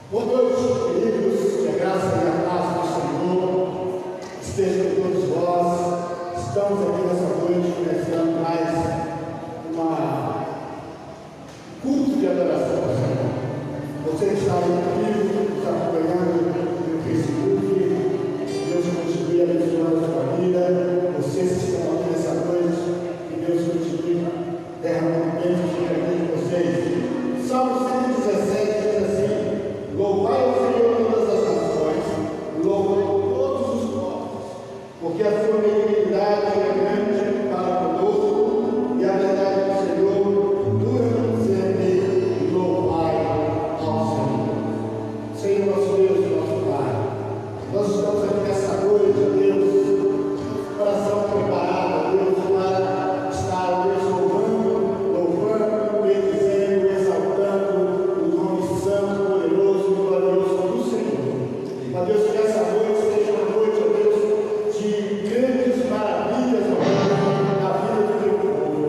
Boa noite, queridos, que a graça e a paz do Senhor esteja com todos vós. Estamos aqui nessa noite começando mais uma culto de adoração ao Senhor. Você que está aí comigo, está acompanhando no Facebook, Deus continue abençoando a sua vida. Vocês que estão aqui nessa noite, que Deus continue derramando bênçãos sobre a vida de vocês. Salmo 117 diz assim: louvai ao Senhor todas as nações, louvai todos os povos, porque a sua benignidade é grande para conosco, e a verdade do Senhor dura para sempre. Louvai ao Senhor. Senhor nosso Deus e nosso Pai, nós estamos aqui nessa noite, Deus, coração preparado, Deus, para estar, Deus, louvando, bendizendo, exaltando o nome santo, poderoso e glorioso do Senhor. Ó Deus, que essa noite seja uma noite, ó Deus, de grandes maravilhas, ó Deus, na vida do teu povo.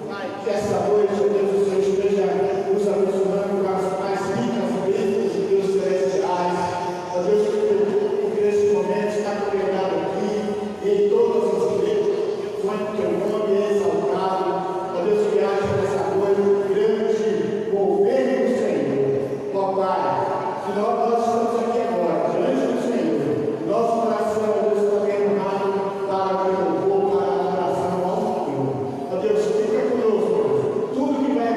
Pai, que essa noite, ó Deus, o Senhor esteja nos abençoando com as mais ricas bênçãos de Deus celestiais. Ó Deus, que o teu povo, que nesse momento está congregado aqui, e em todas as igrejas, onde teu nome é exaltado. Ó Deus, que haja nessa noite um grande mover do Senhor. Ó Pai, que nós estamos aqui agora, diante do Senhor, nosso coração, ó Deus, está derramado para o louvor, para a adoração ao Senhor. Ó Deus, fica conosco, tudo que vai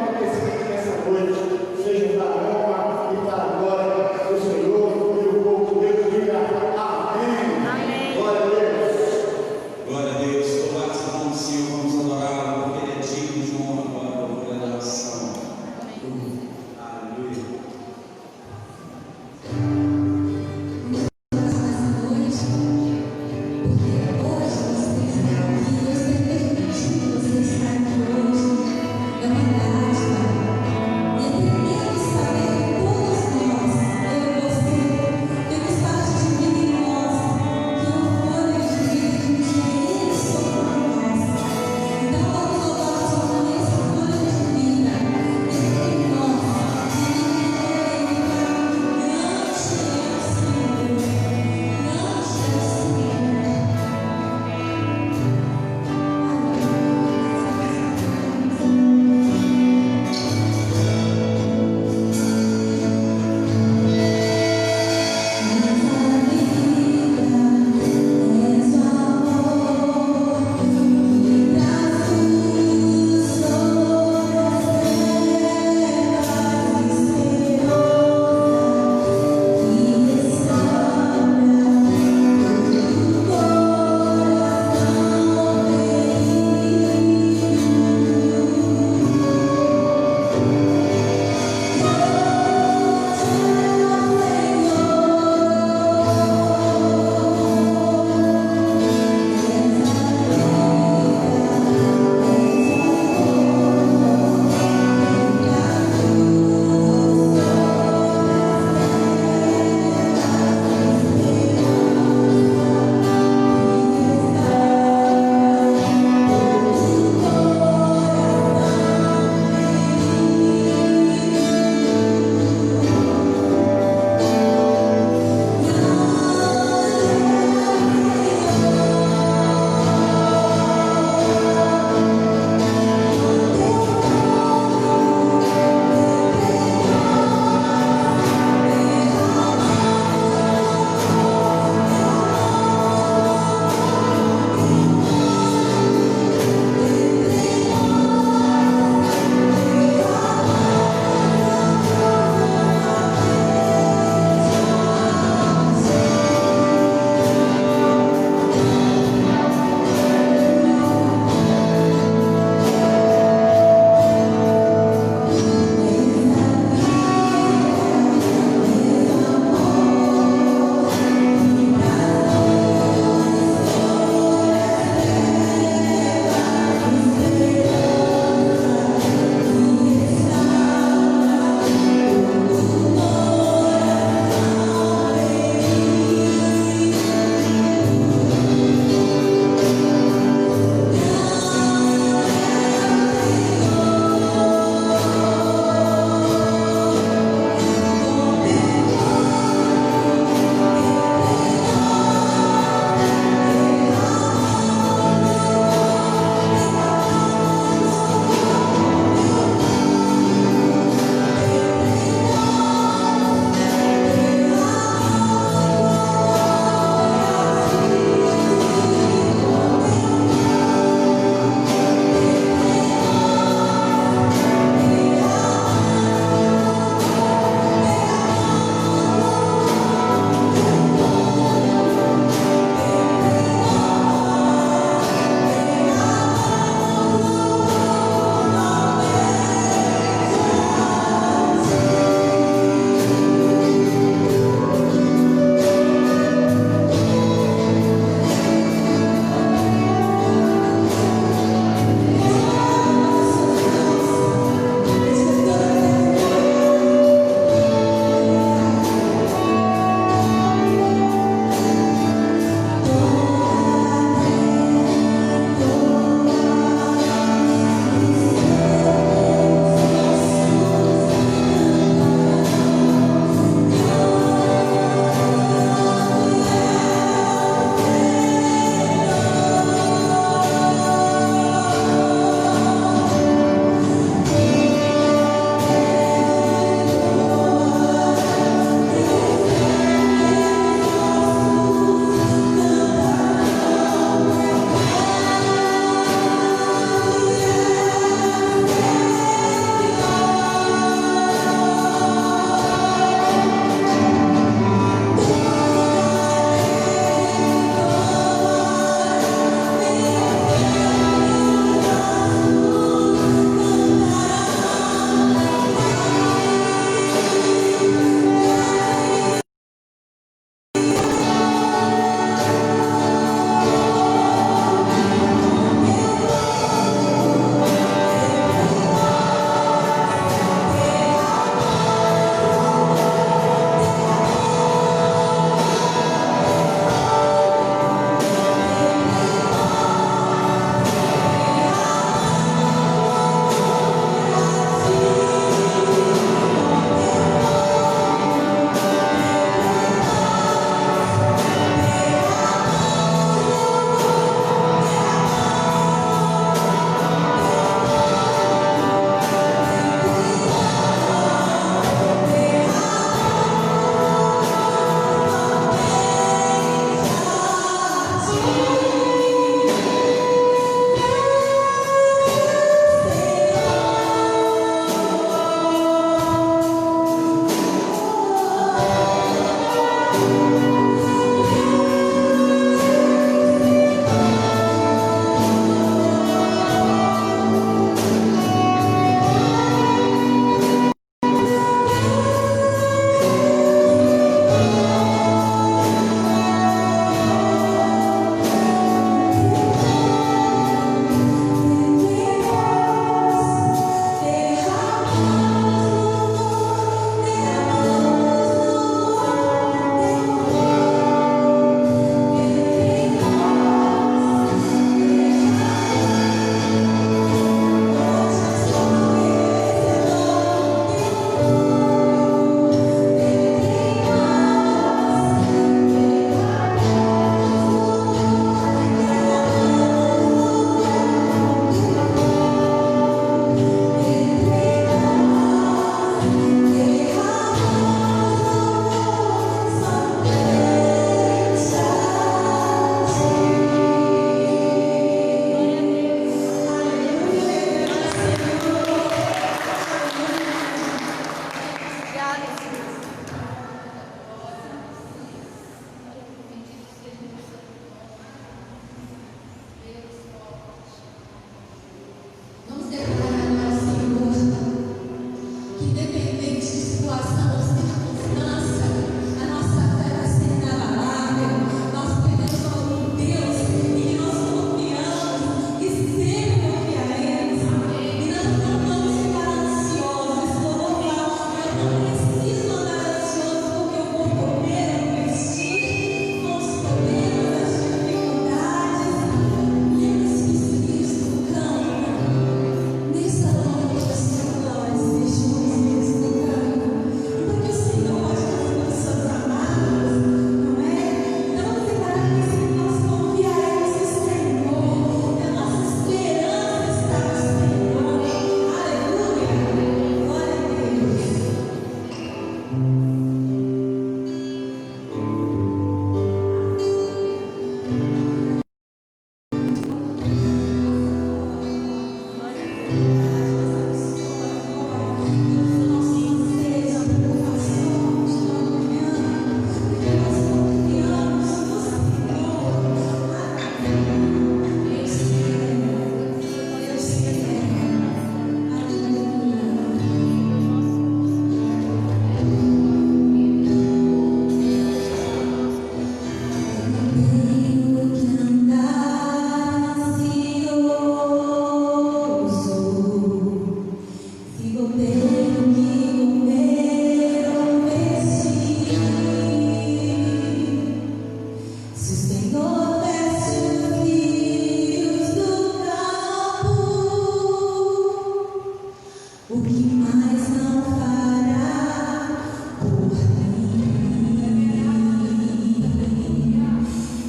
O que mais não fará por mim?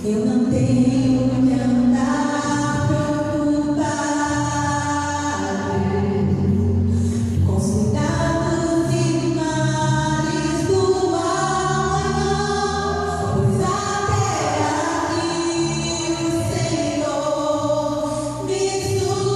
Eu não tenho que andar preocupado com os cuidados e males do amanhã, pois até aqui o Senhor me sustentou.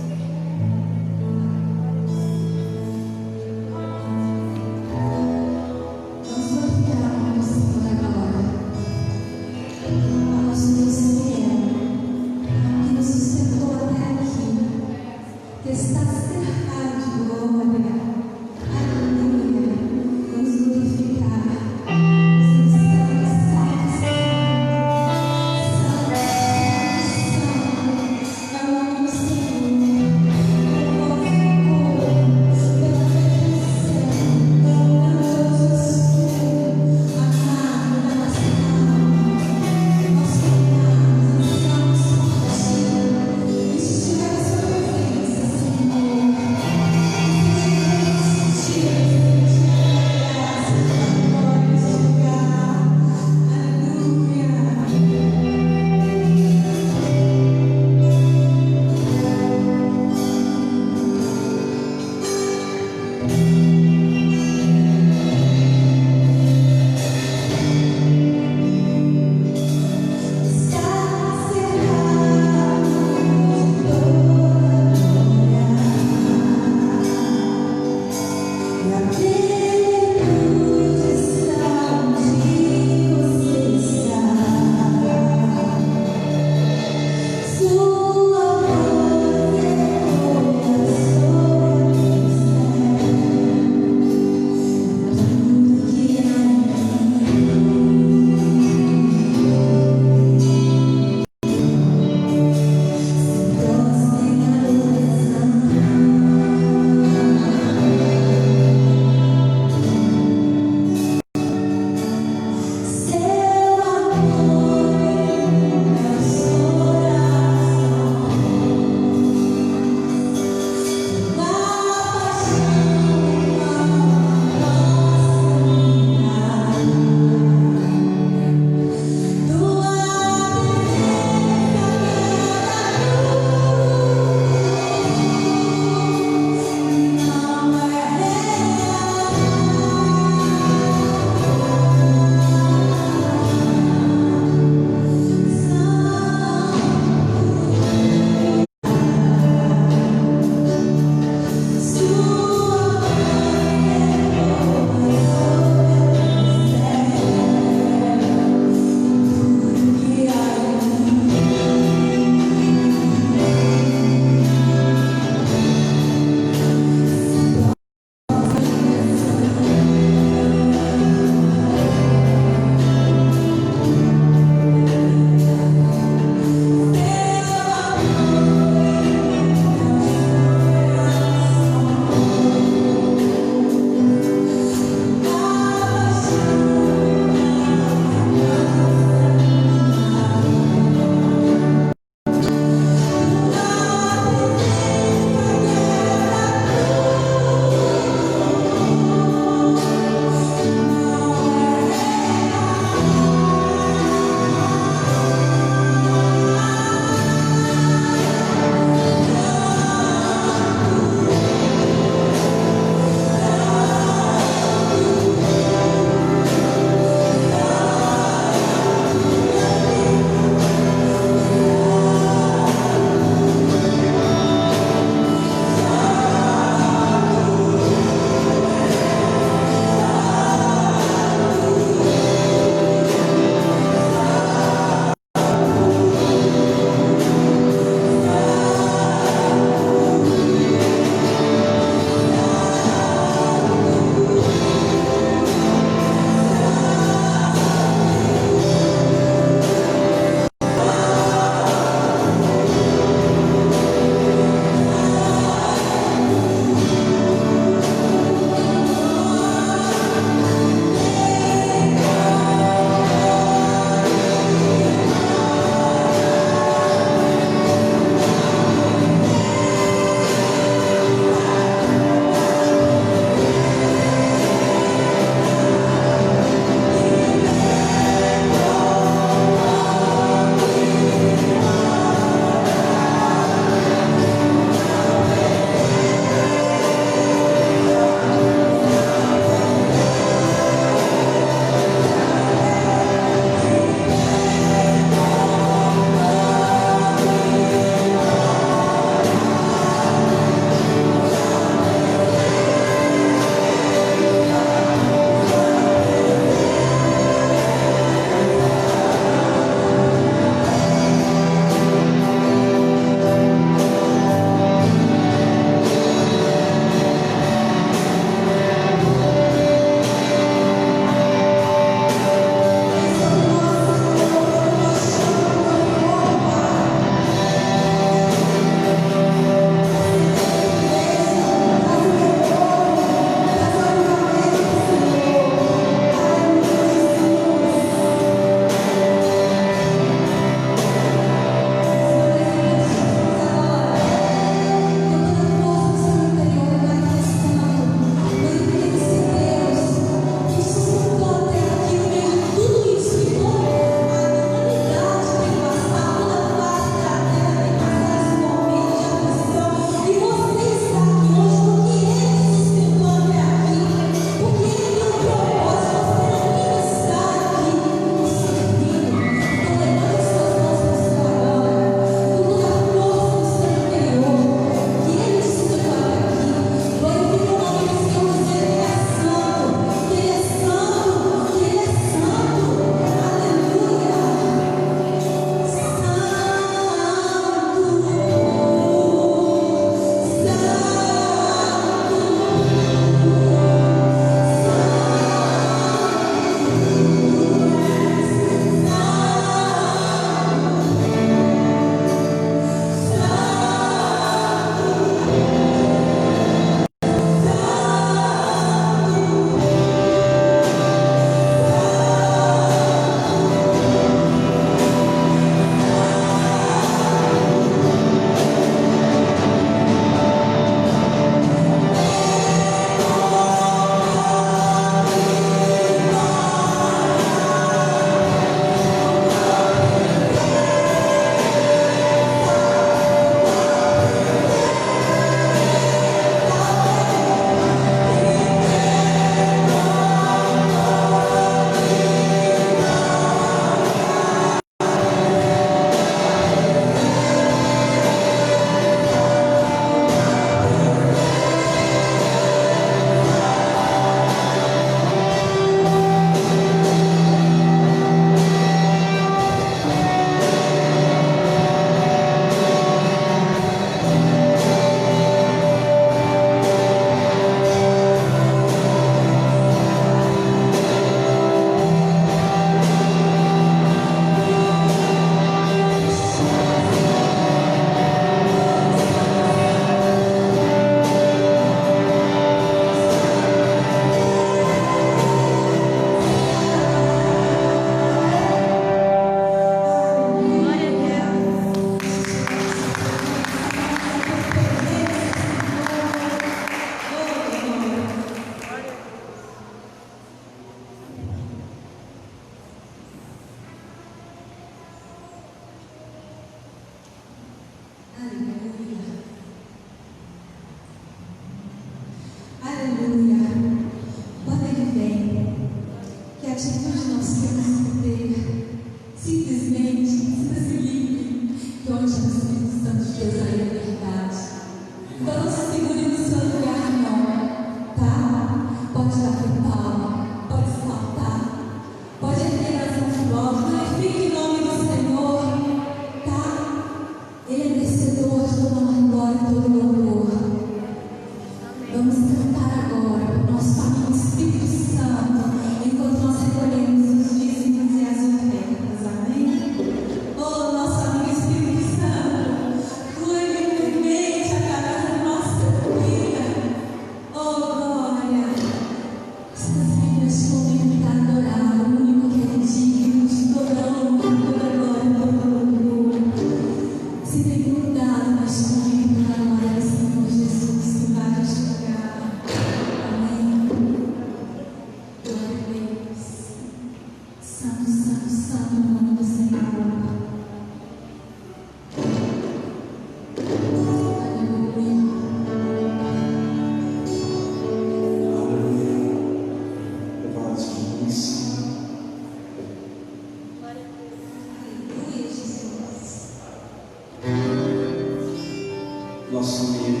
nosso meio.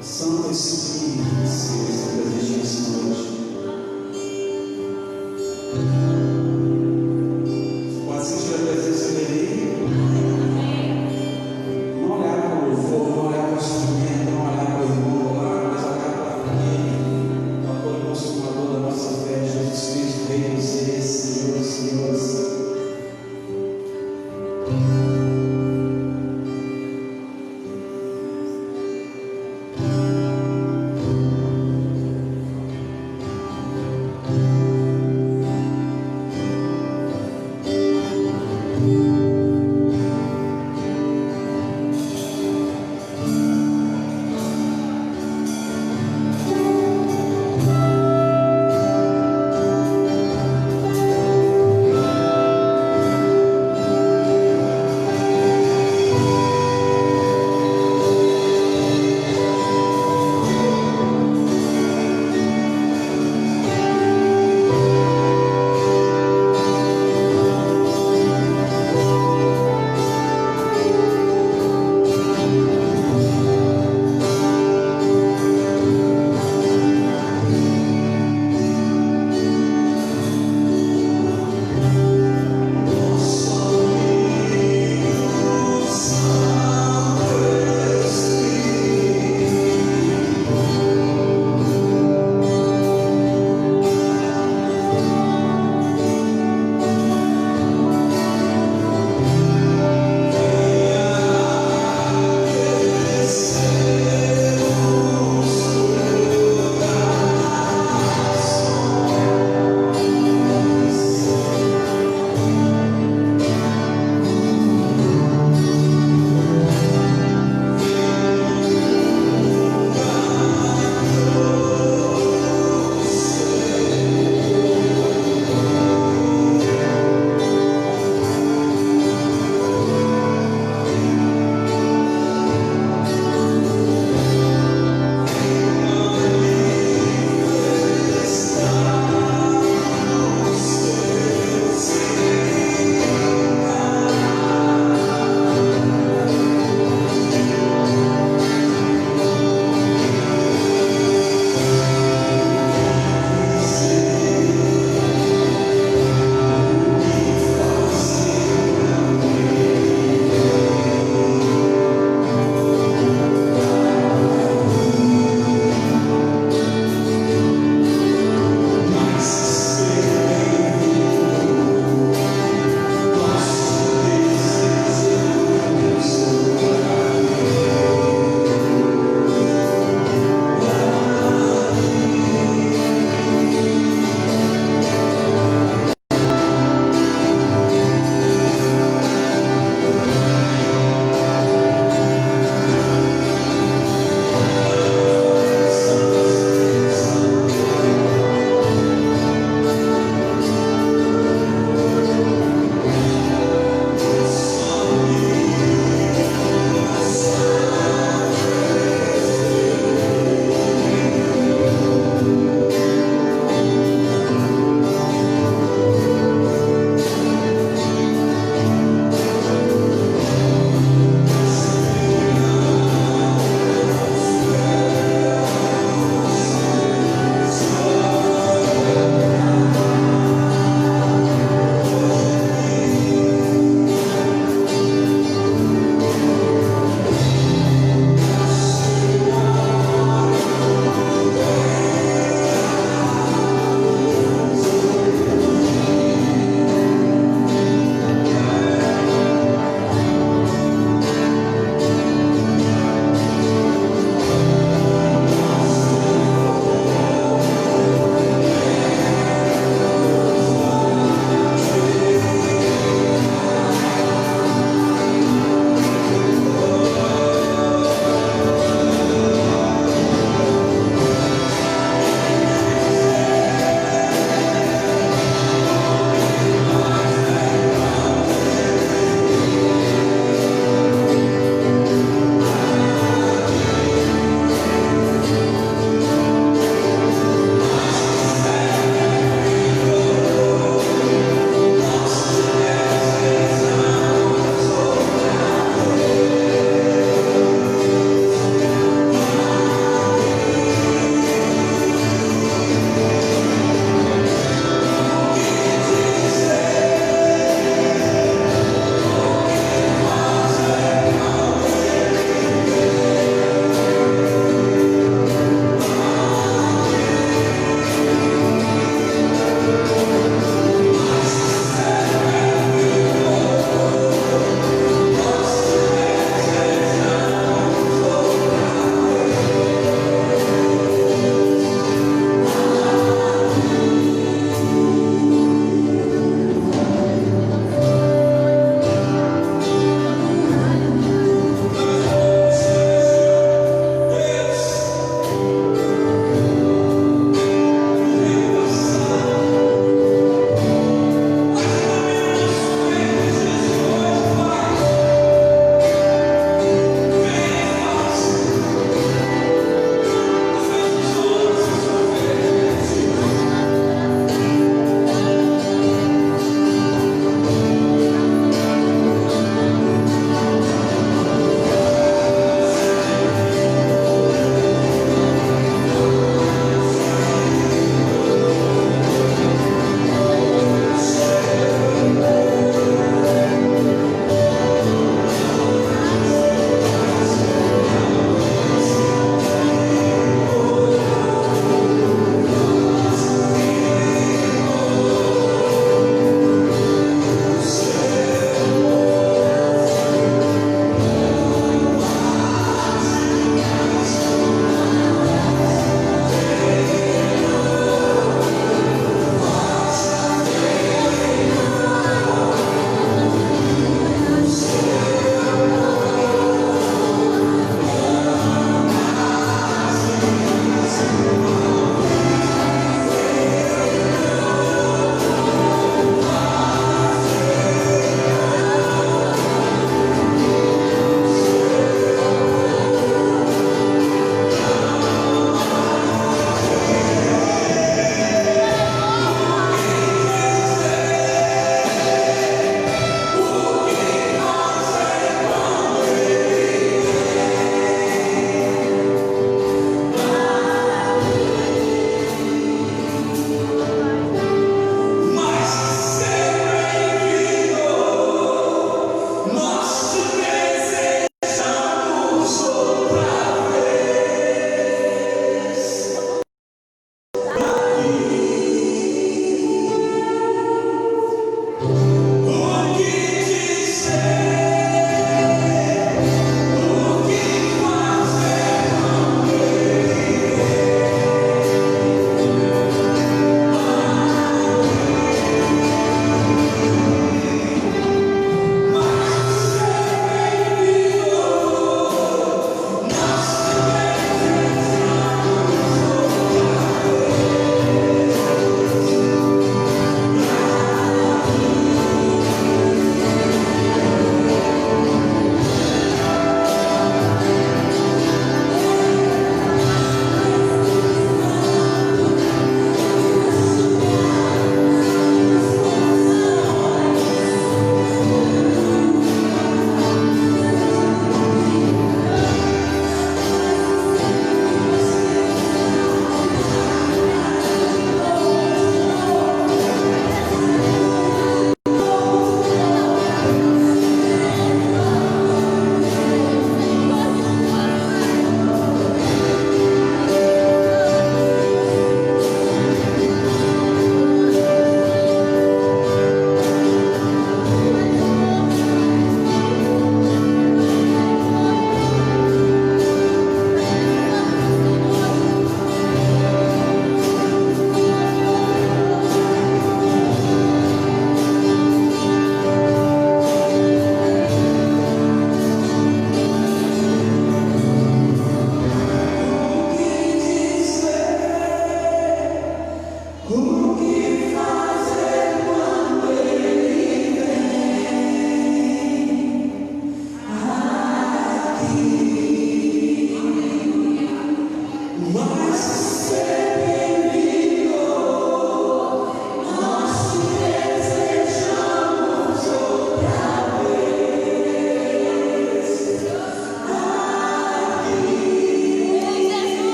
Santo Espírito, Senhor, está presente nessa noite. Pode sentir a presença dele. Não olhar para o louvor, não olhar para o instrumento, não olhar para o irmão lá, mas olhar para ele, para o consumador da nossa fé, Jesus Cristo, Rei dos Reis, Senhor, Senhores.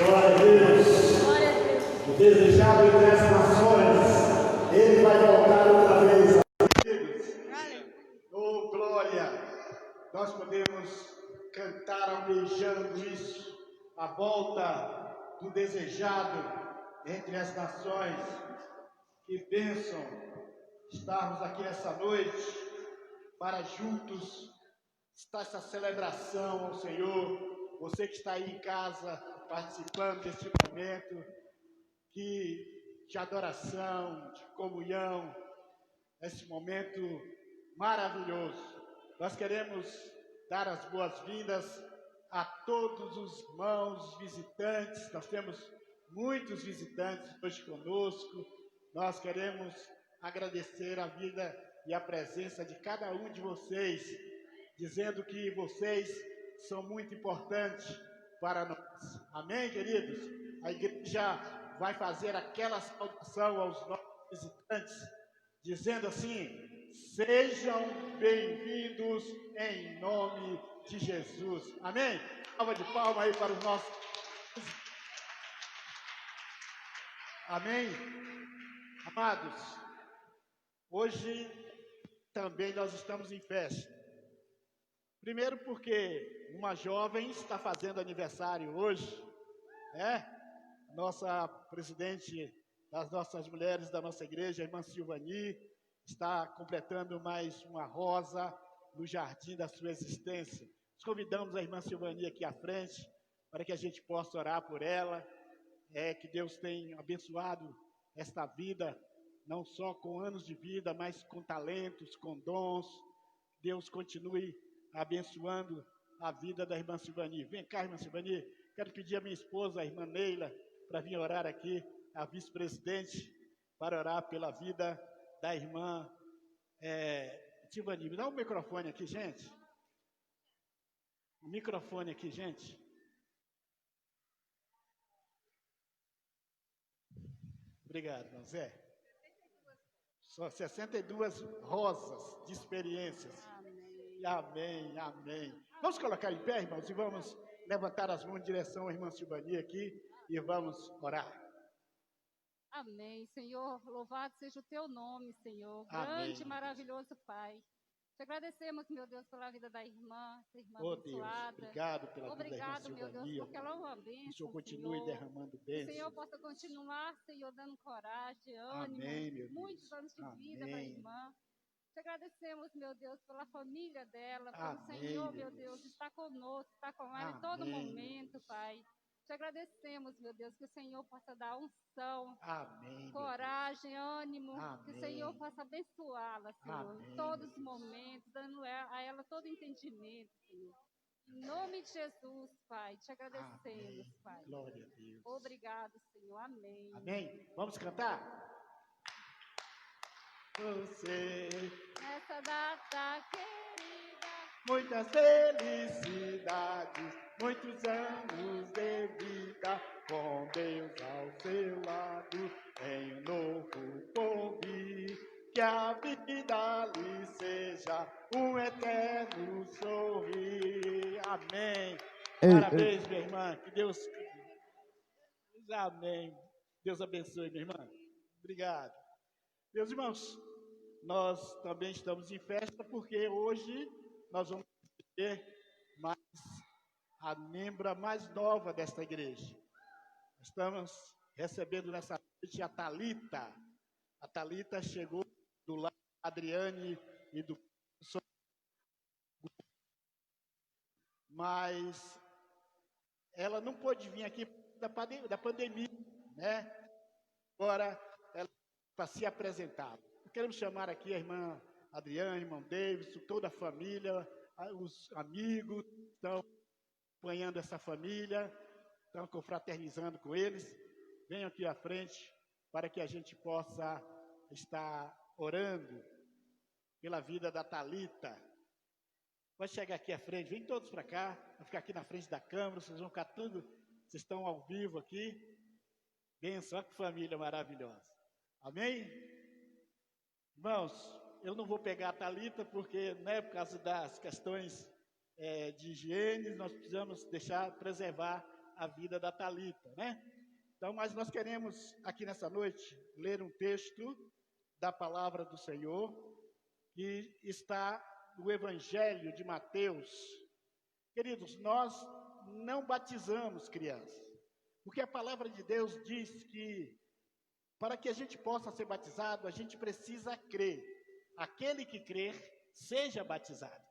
Glória a Deus. Glória a Deus. O desejado entre as nações, ele vai voltar outra vez. Oh, glória! Nós podemos cantar almejando isso, a volta do desejado entre as nações. Que bênção estarmos aqui essa noite para juntos estar essa celebração ao Senhor. Você que está aí em casa participando deste momento de adoração, de comunhão, esse momento maravilhoso. Nós queremos dar as boas-vindas a todos os irmãos visitantes. Nós temos muitos visitantes hoje conosco. Nós queremos agradecer a vida e a presença de cada um de vocês, dizendo que vocês são muito importantes para nós. Amém, queridos? A igreja vai fazer aquela saudação aos nossos visitantes, dizendo assim: sejam bem-vindos em nome de Jesus. Amém? Salva de palma aí para os nossos. Amém? Amados, hoje também nós estamos em festa. Primeiro porque uma jovem está fazendo aniversário hoje, né? Nossa presidente das nossas mulheres da nossa igreja, a irmã Silvani, está completando mais uma rosa no jardim da sua existência. Nós convidamos a irmã Silvani aqui à frente, para que a gente possa orar por ela, que Deus tenha abençoado esta vida, não só com anos de vida, mas com talentos, com dons. Deus continue abençoando a vida da irmã Silvani. Vem cá, irmã Silvani, quero pedir a minha esposa, a irmã Neila, para vir orar aqui, a vice-presidente, para orar pela vida da irmã Silvani. Me dá um microfone aqui, gente. O microfone aqui, gente. Obrigado, irmão Zé. Só 62 rosas de experiências. Amém, amém. Vamos colocar em pé, irmãos, e vamos levantar as mãos em direção à irmã Silvani aqui e vamos orar. Amém, Senhor. Louvado seja o teu nome, Senhor. Amém. Grande e maravilhoso Pai. Te agradecemos, meu Deus, pela vida da irmã Oh, Deus, abençoada. obrigado pela Obrigado, vida da meu irmã Deus, Silvani. porque ela é uma Que o bênção, Senhor continue Senhor. derramando Que o Senhor bênçãos. possa continuar, Senhor, dando coragem, ânimo. Amém, meu Deus. Muitos anos de vida para a Amém. irmã. Te agradecemos, meu Deus, pela família dela, pelo Amém, Senhor, meu meu Deus. Deus, está conosco, está com ela em todo Amém, meu momento, Deus. Pai. Te agradecemos, meu Deus, que o Senhor possa dar unção, Amém, meu Deus. coragem, ânimo, que o Amém. Senhor possa abençoá-la, Senhor, Amém, em todos os meu Deus. momentos, dando a ela todo entendimento, Senhor. Em nome de Jesus, Pai, te agradecemos, Amém. Pai. Glória a Deus. Obrigado, Senhor. Amém. Amém? Vamos cantar? Você, Nessa data querida, muitas felicidades, muitos anos de vida, com Deus ao seu lado, em um novo porvir, que a vida lhe seja um eterno sorrir. Amém. Parabéns, minha irmã, que Deus... Amém. Deus abençoe, minha irmã. Obrigado. Meus irmãos, nós também estamos em festa porque hoje nós vamos ter mais a membra mais nova desta igreja. Estamos recebendo nessa noite a Thalita. A Thalita chegou do lado da Adriane e do professor, mas ela não pôde vir aqui da pandemia, né? Agora ela para se apresentar. Queremos chamar aqui a irmã Adriane, irmão Davidson, toda a família, os amigos que estão acompanhando essa família, estão confraternizando com eles. Venham aqui à frente para que a gente possa estar orando pela vida da Thalita. Vai chegar aqui à frente, vem todos para cá, vai ficar aqui na frente da câmera, vocês vão ficar tudo, vocês estão ao vivo aqui. Benção, olha que família maravilhosa. Amém? Irmãos, eu não vou pegar a Thalita porque, né, por causa das questões de higiene, nós precisamos preservar a vida da Talita, né? Então, mas nós queremos aqui nessa noite ler um texto da palavra do Senhor que está no Evangelho de Mateus. Queridos, nós não batizamos crianças, porque a palavra de Deus diz que para que a gente possa ser batizado, a gente precisa crer. Aquele que crer, seja batizado.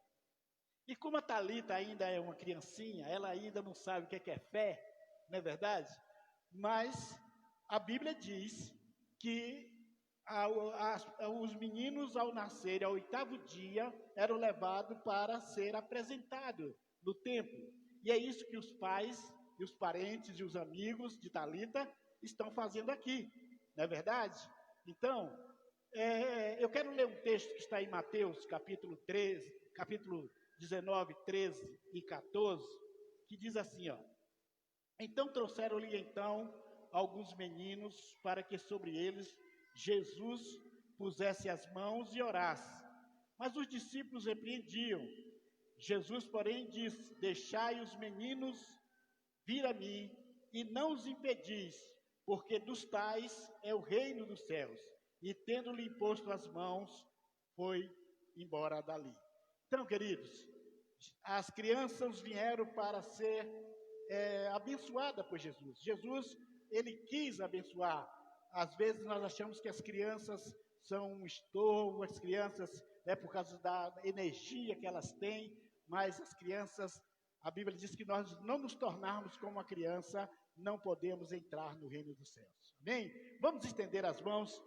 E como a Talita ainda é uma criancinha, ela ainda não sabe o que é fé, não é verdade? Mas a Bíblia diz que os meninos, ao nascerem, ao 8º dia, eram levados para ser apresentados no templo. E é isso que os pais, e os parentes, e os amigos de Talita estão fazendo aqui, não é verdade? Então, eu quero ler um texto que está em Mateus, capítulo 19, 13 e 14, que diz assim, ó: Então trouxeram-lhe alguns meninos para que sobre eles Jesus pusesse as mãos e orasse. Mas os discípulos repreendiam. Jesus, porém, disse: Deixai os meninos vir a mim e não os impedis, porque dos tais é o reino dos céus. E tendo-lhe imposto as mãos, foi embora dali. Então, queridos, as crianças vieram para ser abençoadas por Jesus. Jesus, ele quis abençoar. Às vezes nós achamos que as crianças são um estorvo, as crianças, por causa da energia que elas têm, mas as crianças, a Bíblia diz que nós não nos tornarmos como uma criança, não podemos entrar no reino dos céus. Amém? Vamos estender as mãos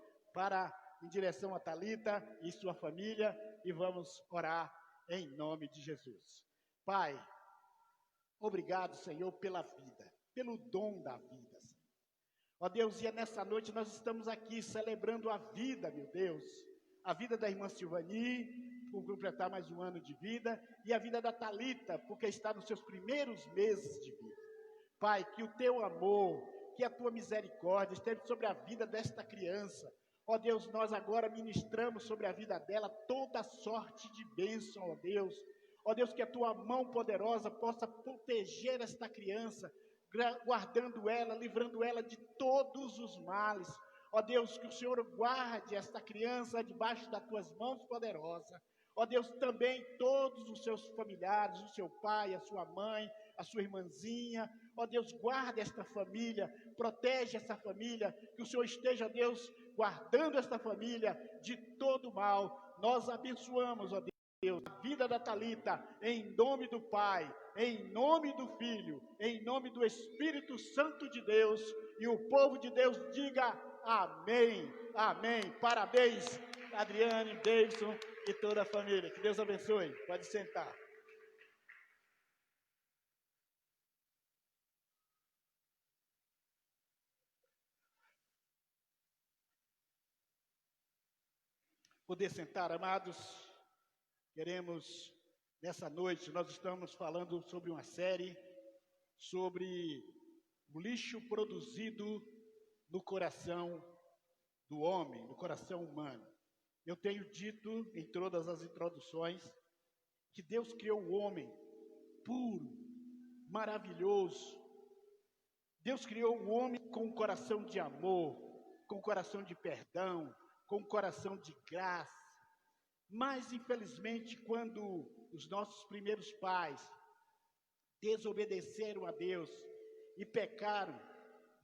em direção a Talita e sua família e vamos orar em nome de Jesus. Pai, obrigado, Senhor, pela vida, pelo dom da vida, Senhor. Ó Deus, e nessa noite nós estamos aqui celebrando a vida, meu Deus, a vida da irmã Silvani, por completar mais um ano de vida, e a vida da Talita, porque está nos seus primeiros meses de vida. Pai, que o teu amor, que a tua misericórdia esteja sobre a vida desta criança. Ó Deus, nós agora ministramos sobre a vida dela toda sorte de bênção, ó Deus. Ó Deus, que a tua mão poderosa possa proteger esta criança, guardando ela, livrando ela de todos os males. Ó Deus, que o Senhor guarde esta criança debaixo das tuas mãos poderosas. Ó Deus, também todos os seus familiares, o seu pai, a sua mãe, a sua irmãzinha. Ó Deus, guarda esta família, protege essa família, que o Senhor esteja, Deus, guardando esta família de todo mal. Nós abençoamos, ó Deus, a vida da Talita, em nome do Pai, em nome do Filho, em nome do Espírito Santo de Deus, e o povo de Deus diga amém, amém. Parabéns, Adriane, Davidson e toda a família. Que Deus abençoe. Pode sentar. Poder sentar, amados. Queremos, nessa noite, nós estamos falando sobre uma série sobre o lixo produzido no coração do homem, no coração humano. Eu tenho dito em todas as introduções que Deus criou o homem puro, maravilhoso. Deus criou o homem com um coração de amor, com um coração de perdão, com um coração de graça. Mas, infelizmente, quando os nossos primeiros pais desobedeceram a Deus e pecaram,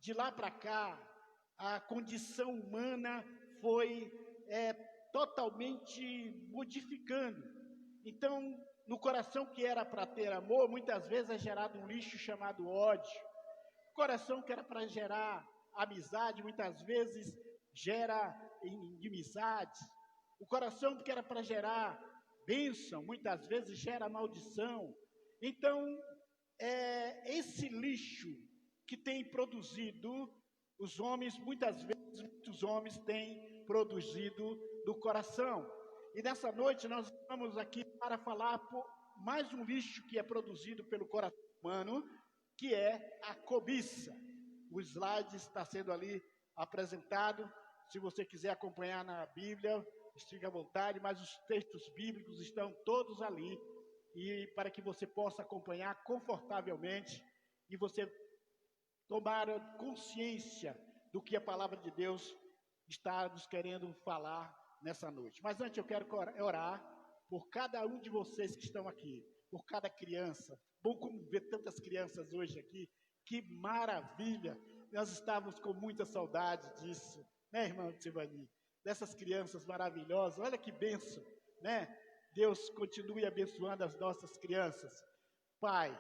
de lá para cá, a condição humana foi totalmente modificando. Então, no coração que era para ter amor, muitas vezes é gerado um lixo chamado ódio. O coração que era para gerar amizade, muitas vezes gera inimizade. O coração que era para gerar bênção, muitas vezes gera maldição. Então, esse lixo que tem produzido os homens, muitas vezes, muitos homens têm produzido do coração. E nessa noite nós estamos aqui para falar por mais um lixo que é produzido pelo coração humano, que é a cobiça. O slide está sendo ali apresentado. Se você quiser acompanhar na Bíblia, esteja à vontade, mas os textos bíblicos estão todos ali, e para que você possa acompanhar confortavelmente, e você tomaram consciência do que a palavra de Deus está nos querendo falar nessa noite. Mas antes eu quero orar por cada um de vocês que estão aqui, por cada criança. Bom como ver tantas crianças hoje aqui, que maravilha! Nós estávamos com muita saudade disso, né, irmã Tivani? Dessas crianças maravilhosas, olha que bênção, né? Deus continue abençoando as nossas crianças. Pai,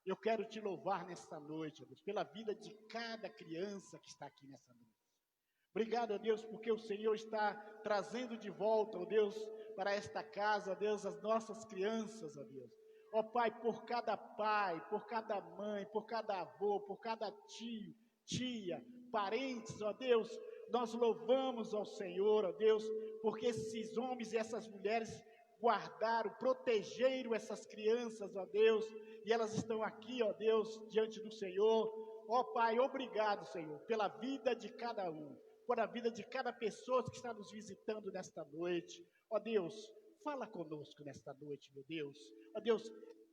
eu quero te louvar nesta noite, Deus, pela vida de cada criança que está aqui nessa noite. Obrigado, ó Deus, porque o Senhor está trazendo de volta, ó Deus, para esta casa, ó Deus, as nossas crianças, ó Deus. Ó Pai, por cada pai, por cada mãe, por cada avô, por cada tio, tia, parentes, ó Deus, nós louvamos ao Senhor, ó Deus, porque esses homens e essas mulheres guardaram, protegeram essas crianças, ó Deus, e elas estão aqui, ó Deus, diante do Senhor. Ó Pai, obrigado, Senhor, pela vida de cada um, por a vida de cada pessoa que está nos visitando nesta noite. Ó Deus, fala conosco nesta noite, meu Deus. Ó Deus,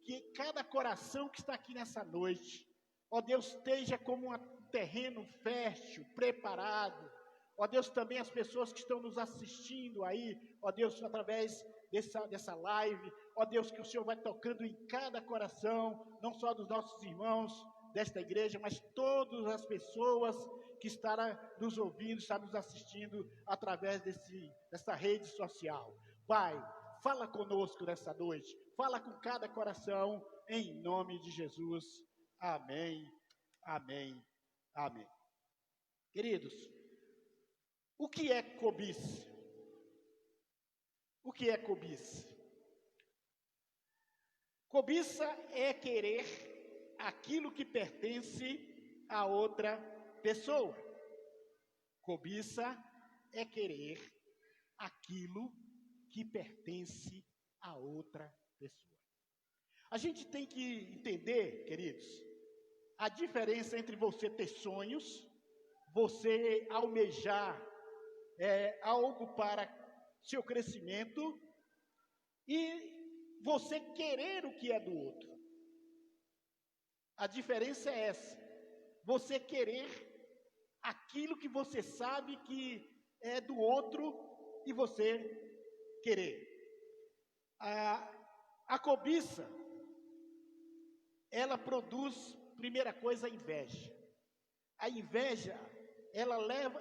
que cada coração que está aqui nessa noite, ó Deus, esteja como um terreno fértil, preparado. Ó Deus, também as pessoas que estão nos assistindo aí, ó Deus, através dessa live, ó Deus, que o Senhor vai tocando em cada coração, não só dos nossos irmãos desta igreja, mas todas as pessoas que estarão nos ouvindo, estarão nos assistindo através dessa rede social. Pai, fala conosco nessa noite, fala com cada coração, em nome de Jesus. Amém, amém, amém. Queridos, o que é cobiça? O que é cobiça? Cobiça é querer aquilo que pertence a outra pessoa. Cobiça é querer aquilo que pertence a outra pessoa. A gente tem que entender, queridos, a diferença entre você ter sonhos, você almejar algo para seu crescimento e você querer o que é do outro. A diferença é essa. Você querer aquilo que você sabe que é do outro e você querer. A cobiça, ela produz, primeira coisa, a inveja. A inveja,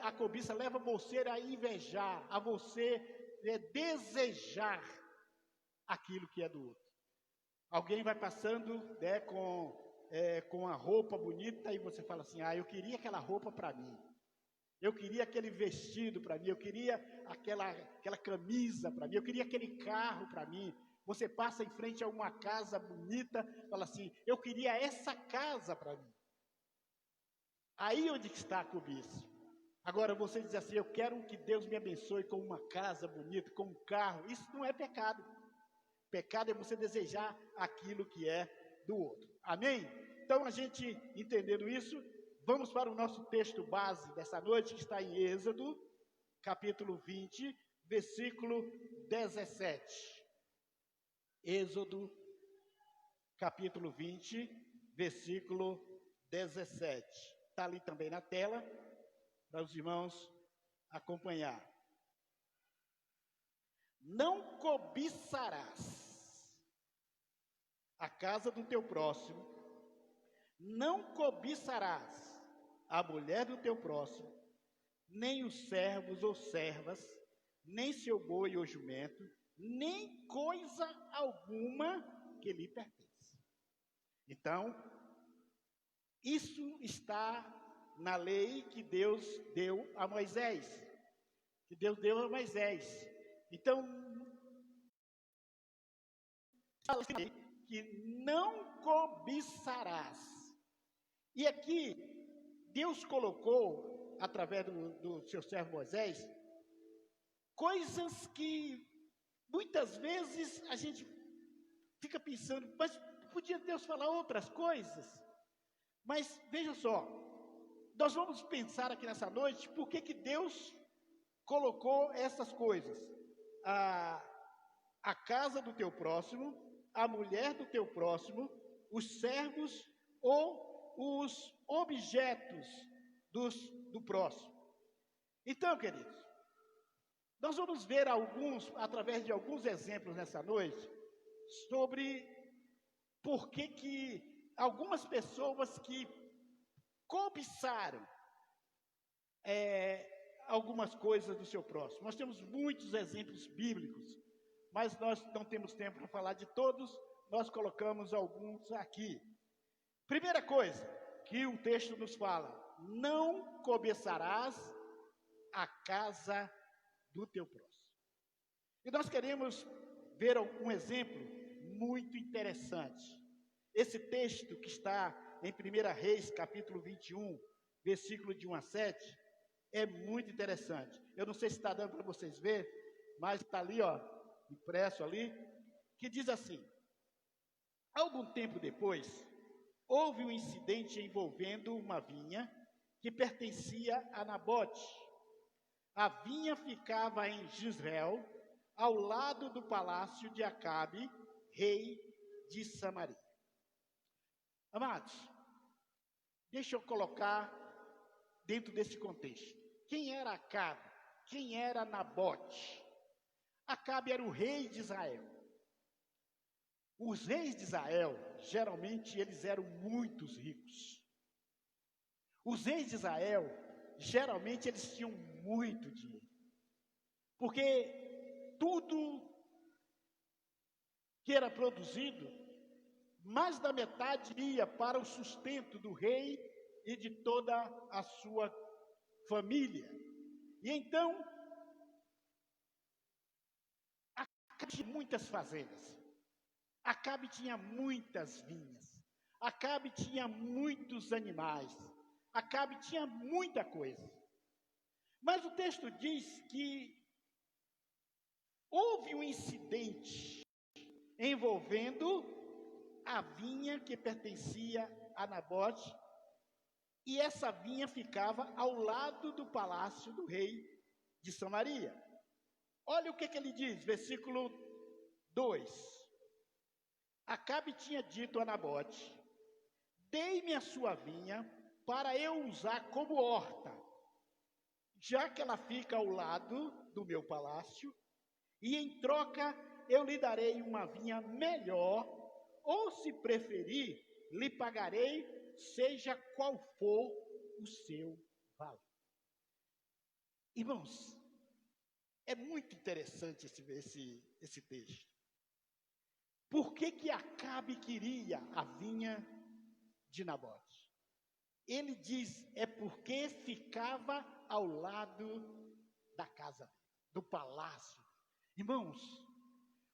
a cobiça leva você a invejar, a você desejar aquilo que é do outro. Alguém vai passando, né, com a roupa bonita e você fala assim, eu queria aquela roupa para mim. Eu queria aquele vestido para mim, eu queria aquela camisa para mim, eu queria aquele carro para mim. Você passa em frente a uma casa bonita, fala assim, eu queria essa casa para mim. Aí onde está a cobiça. Agora você diz assim, eu quero que Deus me abençoe com uma casa bonita, com um carro. Isso não é pecado. Pecado é você desejar aquilo que é do outro. Amém? Então, a gente entendendo isso, vamos para o nosso texto base dessa noite, que está em Êxodo, capítulo 20, versículo 17. Êxodo, capítulo 20, versículo 17. Está ali também na tela, para os irmãos acompanhar. Não cobiçarás a casa do teu próximo, não cobiçarás a mulher do teu próximo, nem os servos ou servas, nem seu boi ou jumento, nem coisa alguma que lhe pertence. Então, isso está na lei que Deus deu a Moisés. Então, fala que não cobiçarás. E aqui, Deus colocou, através do seu servo Moisés, coisas que muitas vezes a gente fica pensando, mas podia Deus falar outras coisas? Mas veja só, nós vamos pensar aqui nessa noite, por que Deus colocou essas coisas? A casa do teu próximo, a mulher do teu próximo, os servos ou os objetos do próximo. Então, queridos, nós vamos ver através de alguns exemplos nessa noite, sobre por que algumas pessoas que cobiçaram algumas coisas do seu próximo. Nós temos muitos exemplos bíblicos, mas nós não temos tempo para falar de todos, nós colocamos alguns aqui. Primeira coisa que o texto nos fala: não cobiçarás a casa do teu próximo. E nós queremos ver um exemplo muito interessante. Esse texto que está em 1 Reis, capítulo 21, versículo de 1 a 7, é muito interessante. Eu não sei se está dando para vocês verem, mas está ali, impresso ali, que diz assim: algum tempo depois, houve um incidente envolvendo uma vinha que pertencia a Nabote. A vinha ficava em Jezreel, ao lado do palácio de Acabe, rei de Samaria. Amados, deixa eu colocar dentro desse contexto. Quem era Acabe? Quem era Nabote? Acabe era o rei de Israel. Os reis de Israel, geralmente, eles eram muito ricos. Os reis de Israel, geralmente, eles tinham muito dinheiro. Porque tudo que era produzido, mais da metade ia para o sustento do rei e de toda a sua família. E então, Acabe tinha muitas fazendas, Acabe tinha muitas vinhas, Acabe tinha muitos animais, Acabe tinha muita coisa. Mas o texto diz que houve um incidente envolvendo a vinha que pertencia a Nabote, e essa vinha ficava ao lado do palácio do rei de Samaria. Olha o que ele diz, versículo 2. Acabe tinha dito a Nabote: dei-me a sua vinha para eu usar como horta, já que ela fica ao lado do meu palácio, e em troca eu lhe darei uma vinha melhor, ou se preferir, lhe pagarei, seja qual for o seu valor. Irmãos, é muito interessante esse texto. Por que Acabe queria a vinha de Nabote? Ele diz, é porque ficava ao lado da casa, do palácio. Irmãos,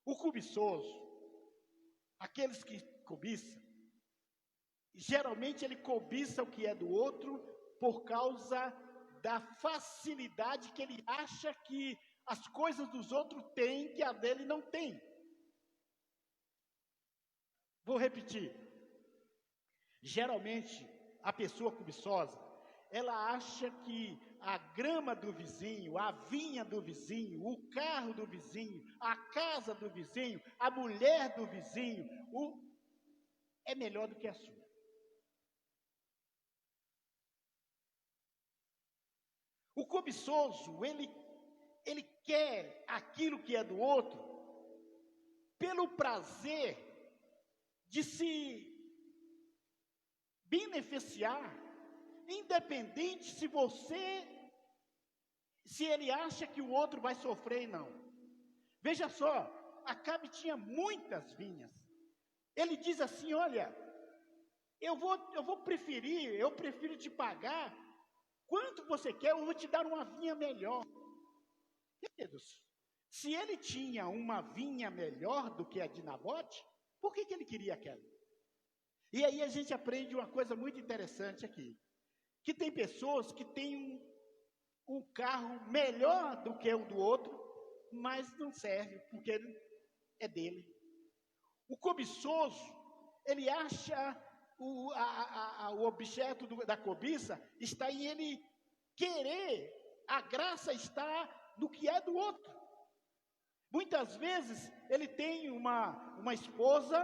o cobiçoso, aqueles que cobiçam, geralmente ele cobiça o que é do outro por causa da facilidade que ele acha que as coisas dos outros têm, que a dele não tem. Vou repetir. Geralmente, a pessoa cobiçosa, ela acha que a grama do vizinho, a vinha do vizinho, o carro do vizinho, a casa do vizinho, a mulher do vizinho, é melhor do que a sua. O cobiçoso, ele quer aquilo que é do outro pelo prazer de se beneficiar, independente se ele acha que o outro vai sofrer ou não. Veja só, Acabe tinha muitas vinhas. Ele diz assim: olha, eu prefiro te pagar quanto você quer, eu vou te dar uma vinha melhor. Queridos, se ele tinha uma vinha melhor do que a de Nabote, por que ele queria aquela? E aí a gente aprende uma coisa muito interessante aqui, que tem pessoas que têm um carro melhor do que o do outro, mas não serve, porque é dele. O cobiçoso, ele acha o objeto da cobiça está em ele querer, a graça está no que é do outro. Muitas vezes ele tem uma esposa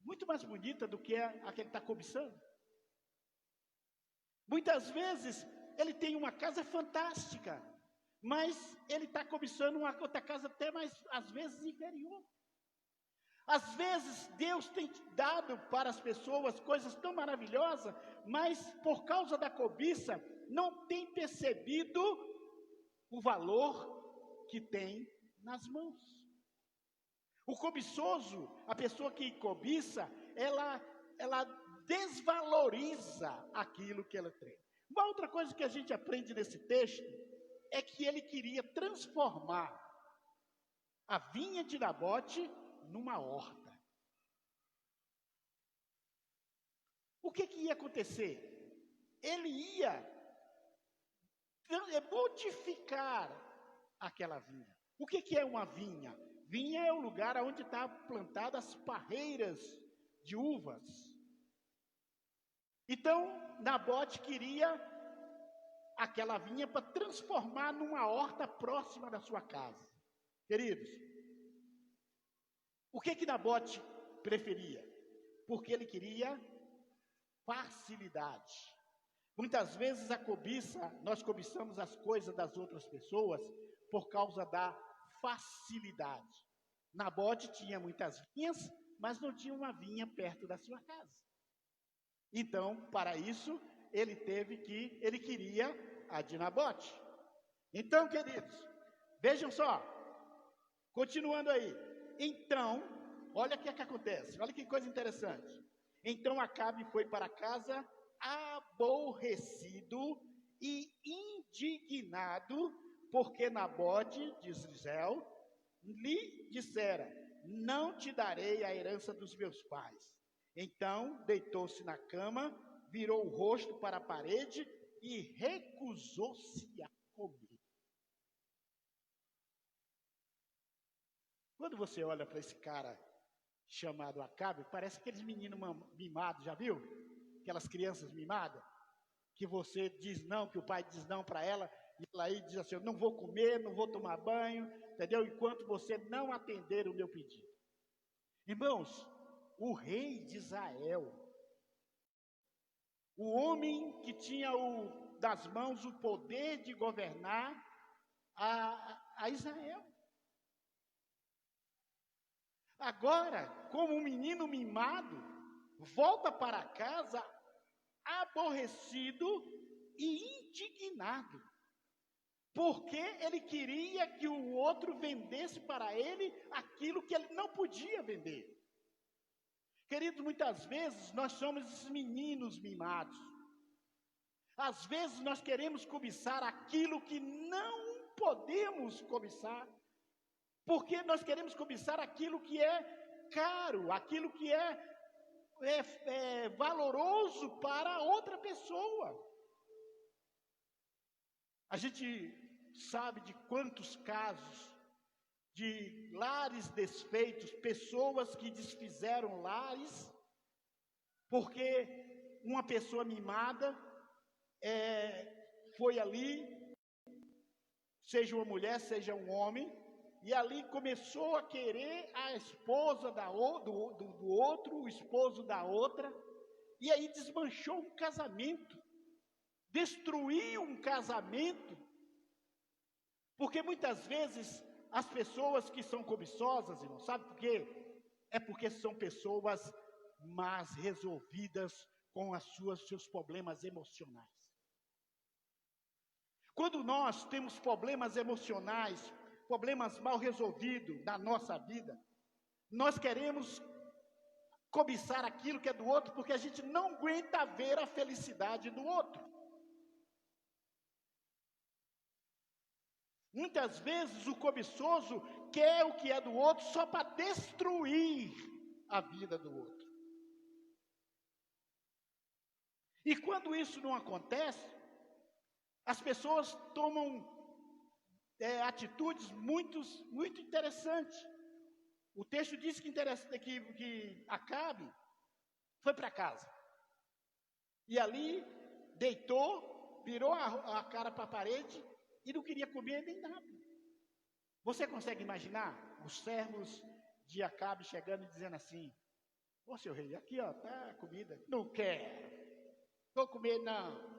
muito mais bonita do que a que ele está cobiçando. Muitas vezes, ele tem uma casa fantástica, mas ele está cobiçando uma outra casa até mais, às vezes, inferior. Às vezes, Deus tem dado para as pessoas coisas tão maravilhosas, mas por causa da cobiça, não tem percebido o valor que tem nas mãos. O cobiçoso, a pessoa que cobiça, ela desvaloriza aquilo que ela tem. Uma outra coisa que a gente aprende nesse texto é que ele queria transformar a vinha de Nabote numa horta. O que ia acontecer? Ele ia modificar aquela vinha. O que é uma vinha? Vinha é o lugar onde está plantadas as parreiras de uvas. Então, Nabote queria aquela vinha para transformar numa horta próxima da sua casa. Queridos, o que Nabote preferia? Porque ele queria facilidade. Muitas vezes a cobiça, nós cobiçamos as coisas das outras pessoas por causa da facilidade. Nabote tinha muitas vinhas, mas não tinha uma vinha perto da sua casa. Então, para isso, ele queria a de Nabote. Então, queridos, vejam só, continuando aí. Então, olha o que acontece, olha que coisa interessante. Então Acabe foi para casa aborrecido e indignado, porque Nabote de Jezreel lhe dissera: não te darei a herança dos meus pais. Então deitou-se na cama, virou o rosto para a parede e recusou-se a comer. Quando você olha para esse cara chamado Acabe, parece aqueles meninos mimados, já viu? Aquelas crianças mimadas, que você diz não, que o pai diz não para ela, e ela aí diz assim: eu não vou comer, não vou tomar banho, entendeu? Enquanto você não atender o meu pedido. Irmãos, o rei de Israel, o homem que tinha das mãos o poder de governar a Israel. Agora, como um menino mimado, volta para casa aborrecido e indignado, porque ele queria que o outro vendesse para ele aquilo que ele não podia vender. Queridos, muitas vezes nós somos esses meninos mimados. Às vezes nós queremos cobiçar aquilo que não podemos cobiçar, porque nós queremos cobiçar aquilo que é caro, aquilo que é valoroso para outra pessoa. A gente sabe de quantos casos de lares desfeitos, pessoas que desfizeram lares, porque uma pessoa mimada foi ali, seja uma mulher, seja um homem, e ali começou a querer a esposa do outro, o esposo da outra, e aí desmanchou um casamento, destruiu um casamento, porque muitas vezes as pessoas que são cobiçosas, irmão, sabe por quê? É porque são pessoas más resolvidas com seus problemas emocionais. Quando nós temos problemas emocionais, problemas mal resolvidos na nossa vida, nós queremos cobiçar aquilo que é do outro, porque a gente não aguenta ver a felicidade do outro. Muitas vezes o cobiçoso quer o que é do outro só para destruir a vida do outro. E quando isso não acontece, as pessoas tomam atitudes muito interessantes. O texto diz que Acabe foi para casa. E ali deitou, virou a cara para a parede e não queria comer nem nada. Você consegue imaginar os servos de Acabe chegando e dizendo assim: ô seu rei, aqui ó, tá a comida. Não quero, vou comer não.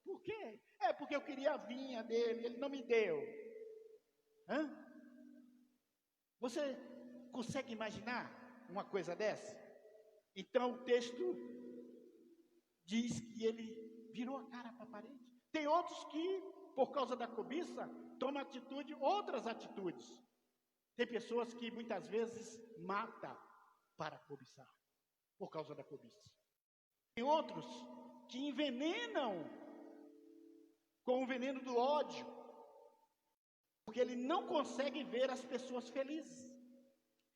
Por quê? É porque eu queria a vinha dele, ele não me deu. Hã? Você consegue imaginar uma coisa dessa? Então o texto diz que ele virou a cara para a parede. Tem outros que, por causa da cobiça, tomam outras atitudes. Tem pessoas que muitas vezes matam para cobiçar, por causa da cobiça. Tem outros que envenenam com o veneno do ódio, porque ele não consegue ver as pessoas felizes.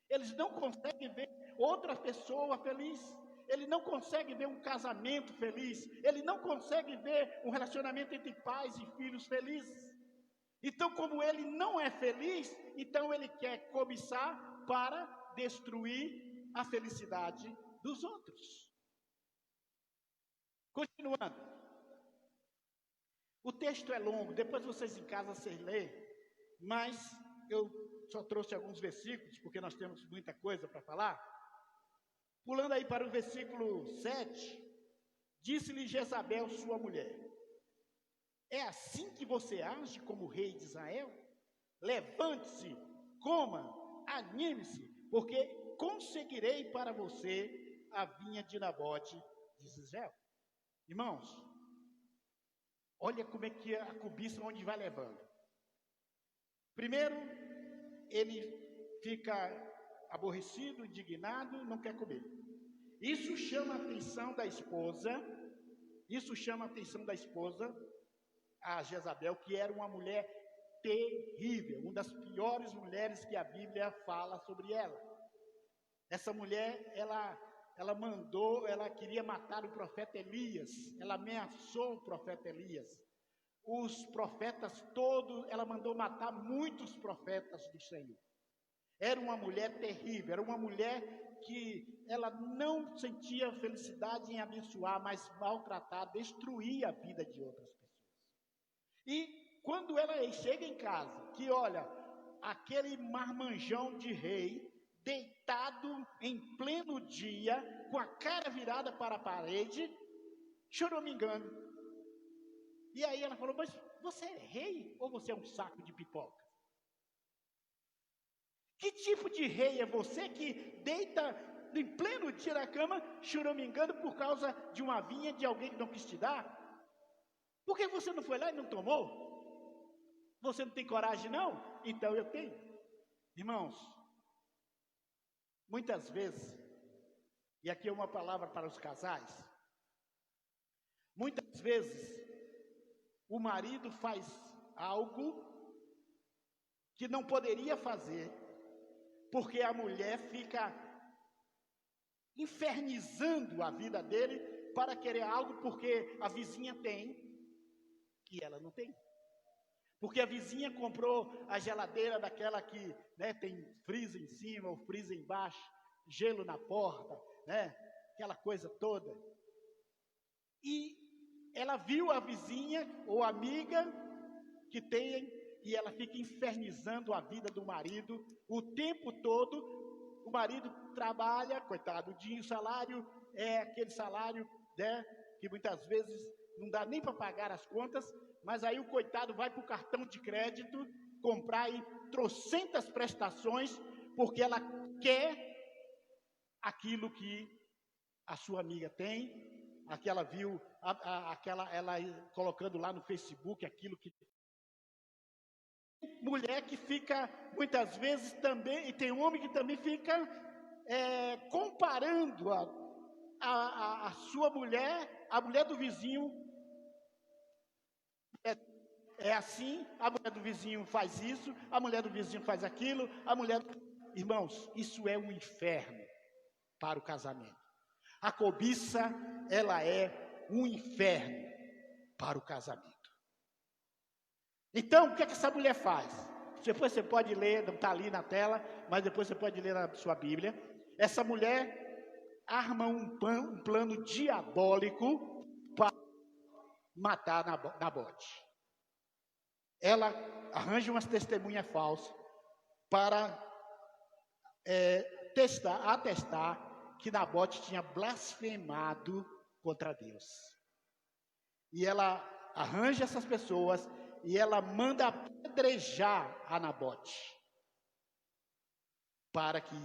Eles não conseguem ver outra pessoa feliz. Ele não consegue ver um casamento feliz. Ele não consegue ver um relacionamento entre pais e filhos felizes. Então, como ele não é feliz, então ele quer cobiçar para destruir a felicidade dos outros. Continuando. O texto é longo, depois vocês em casa vocês leem, mas eu só trouxe alguns versículos, porque nós temos muita coisa para falar. Pulando aí para o versículo 7, disse-lhe Jezabel, sua mulher: é assim que você age como rei de Israel? Levante-se, coma, anime-se, porque conseguirei para você a vinha de Nabote de Israel. Irmãos, olha como é que a cobiça onde vai levando. Primeiro, ele fica aborrecido, indignado, não quer comer. Isso chama a atenção da esposa, a Jezabel, que era uma mulher terrível, uma das piores mulheres que a Bíblia fala sobre ela. Essa mulher, ela queria matar o profeta Elias, ela ameaçou o profeta Elias. Os profetas todos, ela mandou matar muitos profetas do Senhor. Era uma mulher terrível, era uma mulher que ela não sentia felicidade em abençoar, mas maltratar, destruir a vida de outras pessoas. E quando ela chega em casa, que olha, aquele marmanjão de rei, deitado em pleno dia, com a cara virada para a parede, choramingando. E aí ela falou: mas você é rei ou você é um saco de pipoca? Que tipo de rei é você que deita em pleno dia na cama, choramingando por causa de uma vinha de alguém que não quis te dar? Por que você não foi lá e não tomou? Você não tem coragem não? Então eu tenho. Irmãos, muitas vezes, e aqui é uma palavra para os casais, muitas vezes o marido faz algo que não poderia fazer, porque a mulher fica infernizando a vida dele para querer algo porque a vizinha tem e ela não tem. Porque a vizinha comprou a geladeira daquela que, né, tem freezer em cima ou freezer embaixo, gelo na porta, né, aquela coisa toda. E ela viu a vizinha ou amiga que tem, e ela fica infernizando a vida do marido o tempo todo. O marido trabalha, coitado, o salário é aquele salário, né, que muitas vezes não dá nem para pagar as contas, mas aí o coitado vai para o cartão de crédito comprar aí trocentas prestações, porque ela quer aquilo que a sua amiga tem, aquela viu, ela colocando lá no Facebook aquilo que... Mulher que fica, muitas vezes também, e tem homem que também fica comparando a sua mulher, a mulher do vizinho, é assim, a mulher do vizinho faz isso, a mulher do vizinho faz aquilo, Irmãos, isso é um inferno para o casamento. A cobiça, ela é um inferno para o casamento. Então, o que é que essa mulher faz? Depois você pode ler, não está ali na tela, mas depois você pode ler na sua Bíblia. Essa mulher arma um plano diabólico para matar Nabote. Ela arranja umas testemunhas falsas para atestar que Nabote tinha blasfemado contra Deus. E ela arranja essas pessoas e ela manda apedrejar a Nabote, para que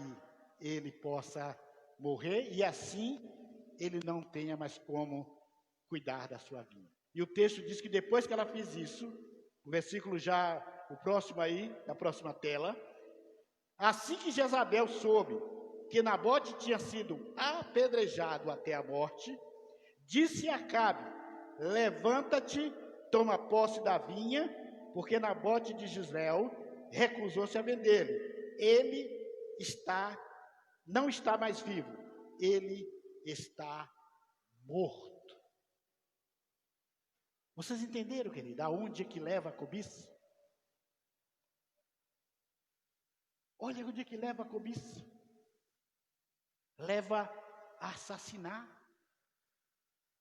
ele possa morrer e assim ele não tenha mais como cuidar da sua vinha. E o texto diz que depois que ela fez isso, o versículo já, o próximo aí, da próxima tela, assim que Jezabel soube que Nabote tinha sido apedrejado até a morte, disse a Acabe: levanta-te, toma posse da vinha, porque Nabote de Jezreel recusou-se a vendê-lo. Ele não está mais vivo, ele está morto. Vocês entenderam, querido, aonde é que leva a cobiça? Olha onde é que leva a cobiça. Leva a assassinar.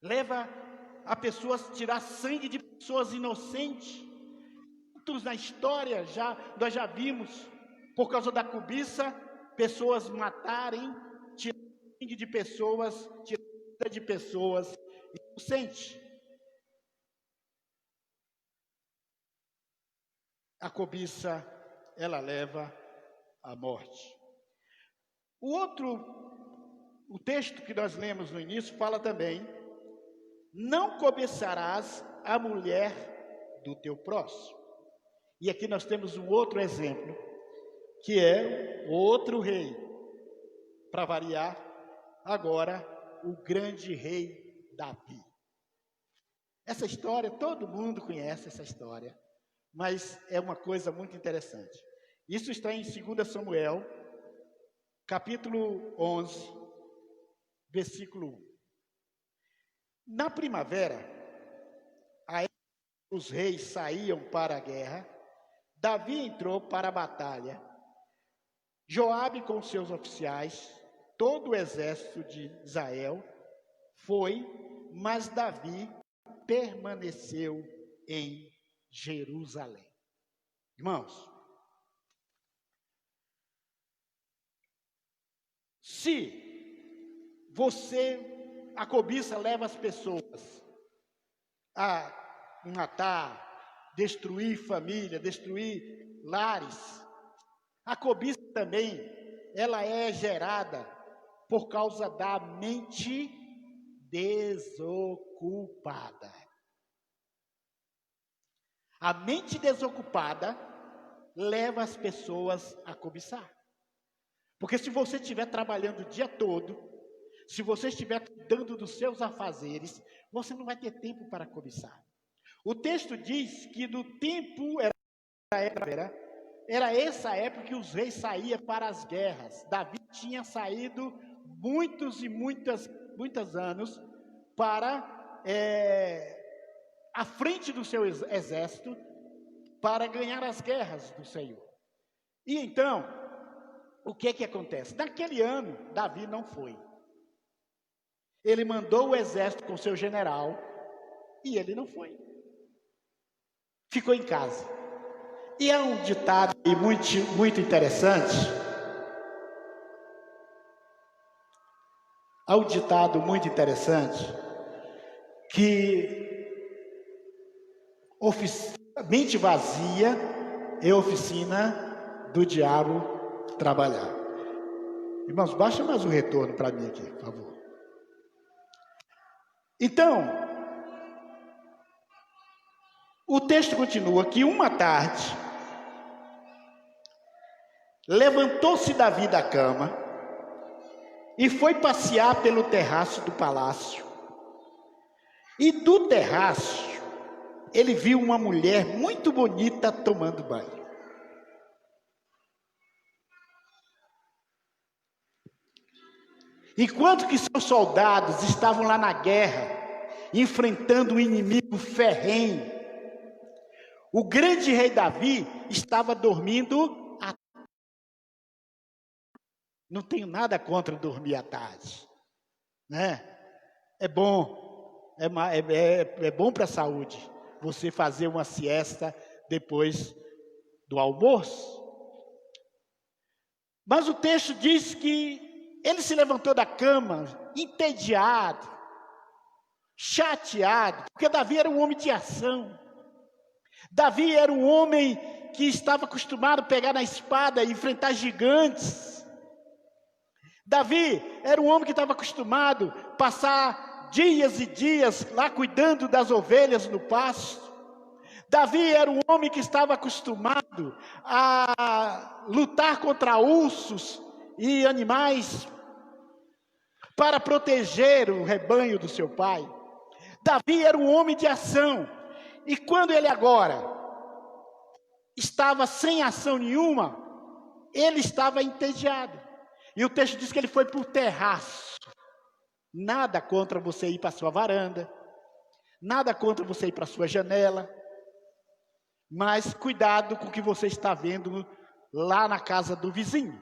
Leva a pessoas tirar sangue de pessoas inocentes. Muitos na história nós já vimos, por causa da cobiça, pessoas matarem, tirar sangue de pessoas, tirar de pessoas inocentes. A cobiça, ela leva à morte. O texto que nós lemos no início fala também: não cobiçarás a mulher do teu próximo. E aqui nós temos um outro exemplo, que é outro rei, para variar, agora o grande rei Davi. Essa história, todo mundo conhece essa história, mas é uma coisa muito interessante. Isso está em 2 Samuel, capítulo 11, versículo 1. Na primavera, os reis saíam para a guerra, Davi entrou para a batalha. Joabe com seus oficiais, todo o exército de Israel foi, mas Davi permaneceu em Jerusalém. Irmãos, se a cobiça leva as pessoas a matar, destruir família, destruir lares, a cobiça também, ela é gerada por causa da mente desocupada. A mente desocupada leva as pessoas a cobiçar. Porque se você estiver trabalhando o dia todo, se você estiver cuidando dos seus afazeres, você não vai ter tempo para cobiçar. O texto diz que no tempo era essa época que os reis saíam para as guerras. Davi tinha saído muitos anos para à frente do seu exército para ganhar as guerras do Senhor. E então, o que acontece? Naquele ano, Davi não foi. Ele mandou o exército com seu general e ele não foi. Ficou em casa. E é um ditado muito interessante. Há um ditado muito interessante que mente vazia é oficina do diabo trabalhar. Irmãos, baixa mais um retorno para mim aqui, por favor. Então, o texto continua que uma tarde, levantou-se Davi da cama e foi passear pelo terraço do palácio. E do terraço, ele viu uma mulher muito bonita tomando banho. Enquanto que seus soldados estavam lá na guerra, enfrentando um inimigo ferrenho, o grande rei Davi estava dormindo à tarde. Não tenho nada contra dormir à tarde, né? É bom, é bom para a saúde você fazer uma siesta depois do almoço. Mas o texto diz que ele se levantou da cama, entediado, chateado, porque Davi era um homem de ação. Davi era um homem que estava acostumado a pegar na espada e enfrentar gigantes. Davi era um homem que estava acostumado a passar dias e dias lá cuidando das ovelhas no pasto. Davi era um homem que estava acostumado a lutar contra ursos e animais para proteger o rebanho do seu pai. Davi era um homem de ação. E quando ele agora estava sem ação nenhuma, ele estava entediado. E o texto diz que ele foi para o terraço. Nada contra você ir para a sua varanda, nada contra você ir para a sua janela, mas cuidado com o que você está vendo lá na casa do vizinho.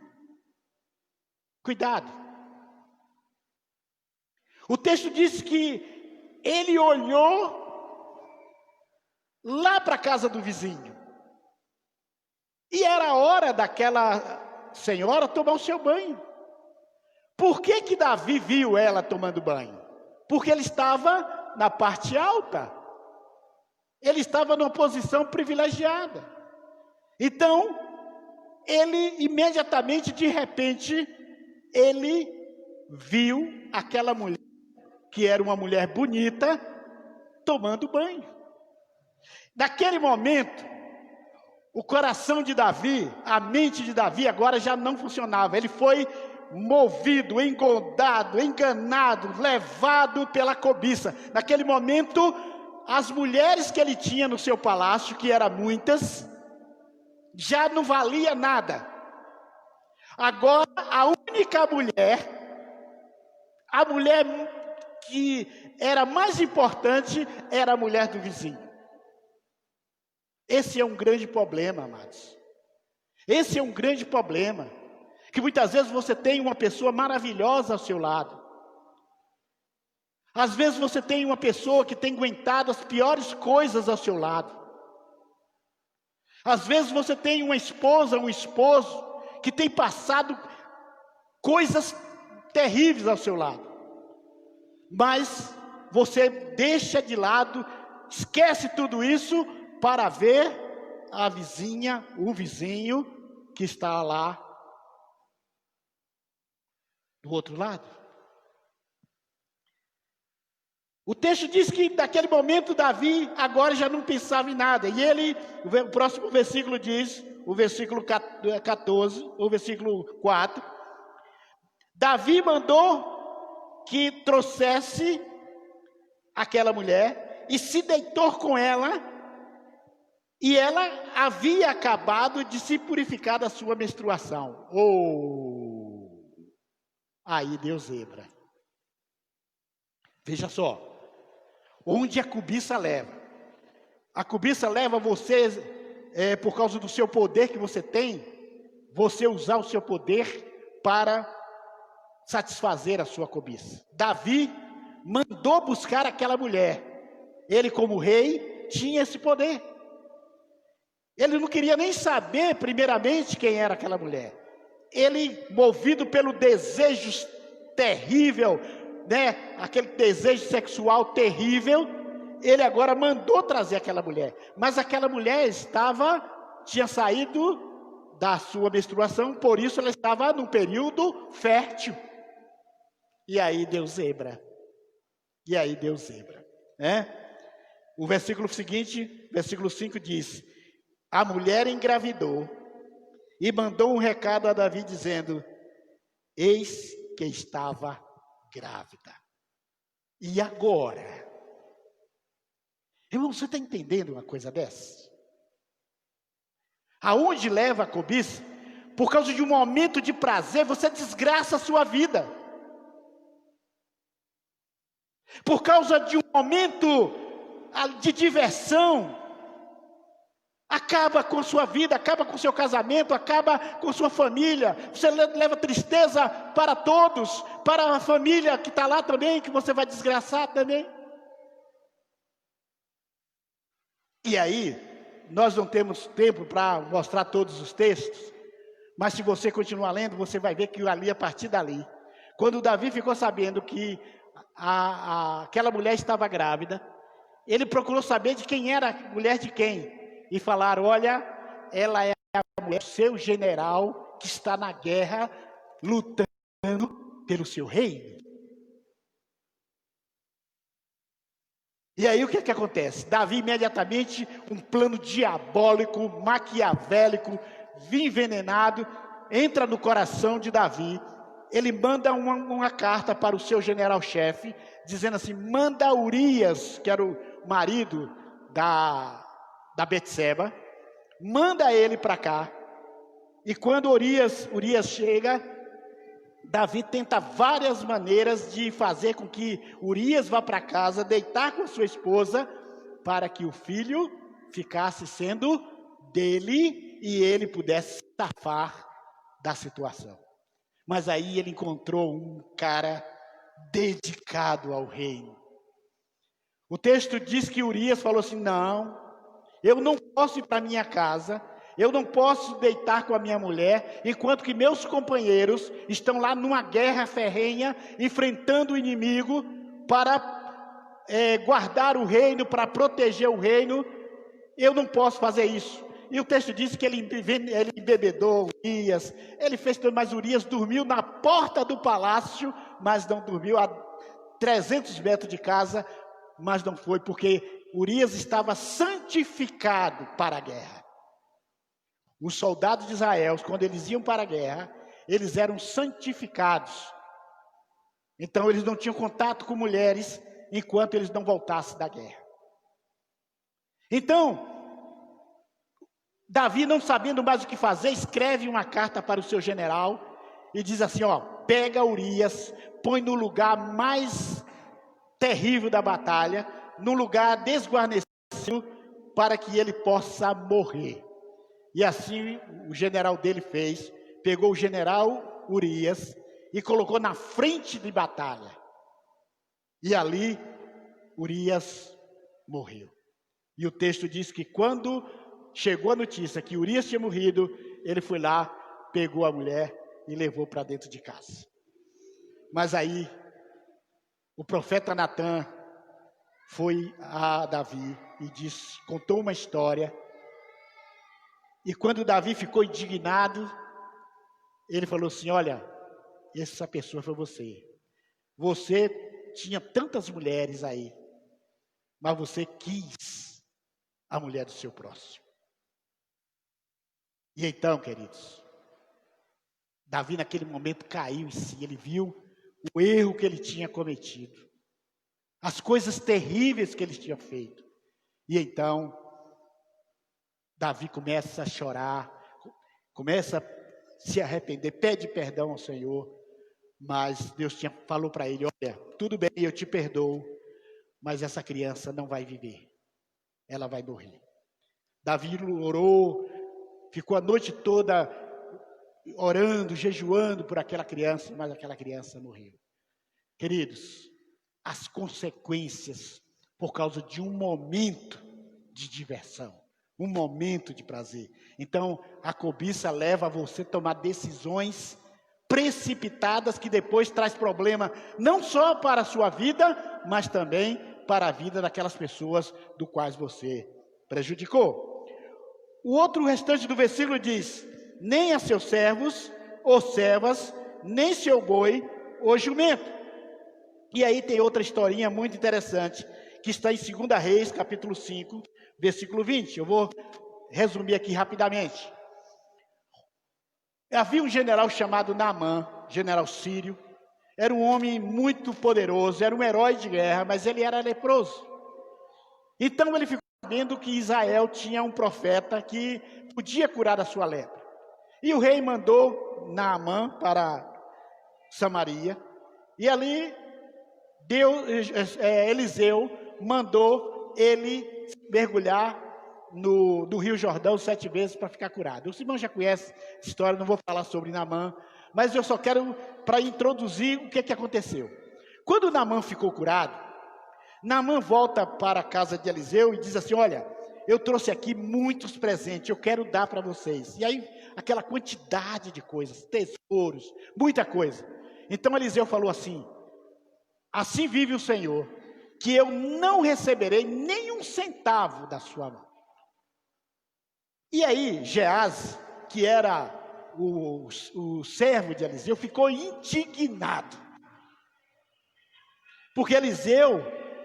Cuidado. O texto diz que ele olhou lá para a casa do vizinho. E era a hora daquela senhora tomar o seu banho. Por que que Davi viu ela tomando banho? Porque ele estava na parte alta. Ele estava numa posição privilegiada. Então, ele imediatamente, de repente, ele viu aquela mulher, que era uma mulher bonita, tomando banho. Naquele momento, o coração de Davi, a mente de Davi agora já não funcionava. Ele foi movido, engodado, enganado, levado pela cobiça. Naquele momento, as mulheres que ele tinha no seu palácio, que eram muitas, já não valia nada. Agora, a única mulher, a mulher que era mais importante, era a mulher do vizinho. Esse é um grande problema, amados. Esse é um grande problema. Que muitas vezes você tem uma pessoa maravilhosa ao seu lado. Às vezes você tem uma pessoa que tem aguentado as piores coisas ao seu lado. Às vezes você tem uma esposa, um esposo, que tem passado coisas terríveis ao seu lado. Mas você deixa de lado, esquece tudo isso para ver a vizinha, o vizinho que está lá do outro lado. O texto diz que naquele momento Davi agora já não pensava em nada. E ele, o próximo versículo diz, o versículo 14, o versículo 4. Davi mandou que trouxesse aquela mulher e se deitou com ela. E ela havia acabado de se purificar da sua menstruação. Aí deu zebra. Veja só. Onde a cobiça leva? A cobiça leva você, por causa do seu poder que você tem, você usar o seu poder para satisfazer a sua cobiça. Davi mandou buscar aquela mulher. Ele, como rei, tinha esse poder. Ele não queria nem saber, primeiramente, quem era aquela mulher. Ele, movido pelo desejo terrível, aquele desejo sexual terrível, ele agora mandou trazer aquela mulher. Mas aquela mulher tinha saído da sua menstruação, por isso ela estava num período fértil. E aí deu zebra. O versículo seguinte, versículo 5 diz: a mulher engravidou e mandou um recado a Davi dizendo: eis que estava grávida. E agora? Irmão, você está entendendo uma coisa dessa? Aonde leva a cobiça? Por causa de um momento de prazer, você desgraça a sua vida. Por causa de um momento de diversão, acaba com a sua vida, acaba com o seu casamento, acaba com a sua família. Você leva tristeza para todos, para a família que está lá também, que você vai desgraçar também. E aí, nós não temos tempo para mostrar todos os textos, mas se você continuar lendo, você vai ver que ali, a partir dali, quando Davi ficou sabendo que aquela mulher estava grávida. Ele procurou saber de quem era a mulher de quem. E falaram, olha, ela é a mulher do seu general que está na guerra lutando pelo seu reino. E aí o que acontece? Davi imediatamente, um plano diabólico, maquiavélico, envenenado, entra no coração de Davi. Ele manda uma carta para o seu general-chefe, dizendo assim, manda Urias, que era o marido da Betseba, manda ele para cá. E quando Urias chega, Davi tenta várias maneiras de fazer com que Urias vá para casa, deitar com a sua esposa, para que o filho ficasse sendo dele e ele pudesse safar da situação. Mas aí ele encontrou um cara dedicado ao reino. O texto diz que Urias falou assim, não, eu não posso ir para minha casa, eu não posso deitar com a minha mulher, enquanto que meus companheiros estão lá numa guerra ferrenha, enfrentando o inimigo, para guardar o reino, para proteger o reino. Eu não posso fazer isso. E o texto diz que ele embebedou Urias, ele fez tudo, mas Urias dormiu na porta do palácio, mas não dormiu a 300 metros de casa, mas não foi, porque Urias estava santificado para a guerra. Os soldados de Israel, quando eles iam para a guerra, eles eram santificados. Então eles não tinham contato com mulheres, enquanto eles não voltassem da guerra. Então, Davi, não sabendo mais o que fazer, escreve uma carta para o seu general, e diz assim, ó, pega Urias, põe no lugar mais terrível da batalha, num lugar desguarnecido, para que ele possa morrer. E assim o general dele fez, pegou o general Urias e colocou na frente de batalha. E ali Urias morreu. E o texto diz que quando chegou a notícia que Urias tinha morrido, ele foi lá, pegou a mulher e levou para dentro de casa. Mas aí o profeta Natã foi a Davi e contou uma história. E quando Davi ficou indignado, ele falou assim, olha, essa pessoa foi você. Você tinha tantas mulheres aí, mas você quis a mulher do seu próximo. E então, queridos, Davi naquele momento caiu em si, ele viu o erro que ele tinha cometido, as coisas terríveis que ele tinha feito. E então, Davi começa a chorar, começa a se arrepender, pede perdão ao Senhor, mas Deus falou para ele, olha, tudo bem, eu te perdoo, mas essa criança não vai viver, ela vai morrer. Davi orou, ficou a noite toda orando, jejuando por aquela criança, mas aquela criança morreu. Queridos, as consequências por causa de um momento de diversão, um momento de prazer. Então, a cobiça leva a você a tomar decisões precipitadas que depois traz problema, não só para a sua vida, mas também para a vida daquelas pessoas do quais você prejudicou. O outro restante do versículo diz, nem a seus servos ou servas, nem seu boi ou jumento. E aí tem outra historinha muito interessante, que está em 2 Reis, capítulo 5, versículo 20. Eu vou resumir aqui rapidamente. Havia um general chamado Naamã, general sírio. Era um homem muito poderoso, era um herói de guerra, mas ele era leproso. Então ele ficou sabendo que Israel tinha um profeta que podia curar a sua lepra. E o rei mandou Naamã para Samaria. E ali Eliseu mandou ele mergulhar no Rio Jordão 7 vezes para ficar curado. Os irmãos já conhecem essa história, não vou falar sobre Naamã, mas eu só quero para introduzir o que aconteceu. Quando Naamã ficou curado, Naamã volta para a casa de Eliseu e diz assim, olha, eu trouxe aqui muitos presentes, eu quero dar para vocês. E aí, aquela quantidade de coisas, tesouros, muita coisa. Então Eliseu falou assim, assim vive o Senhor, que eu não receberei nem um centavo da sua mão. E aí, Geazi, que era o servo de Eliseu, ficou indignado. Porque Eliseu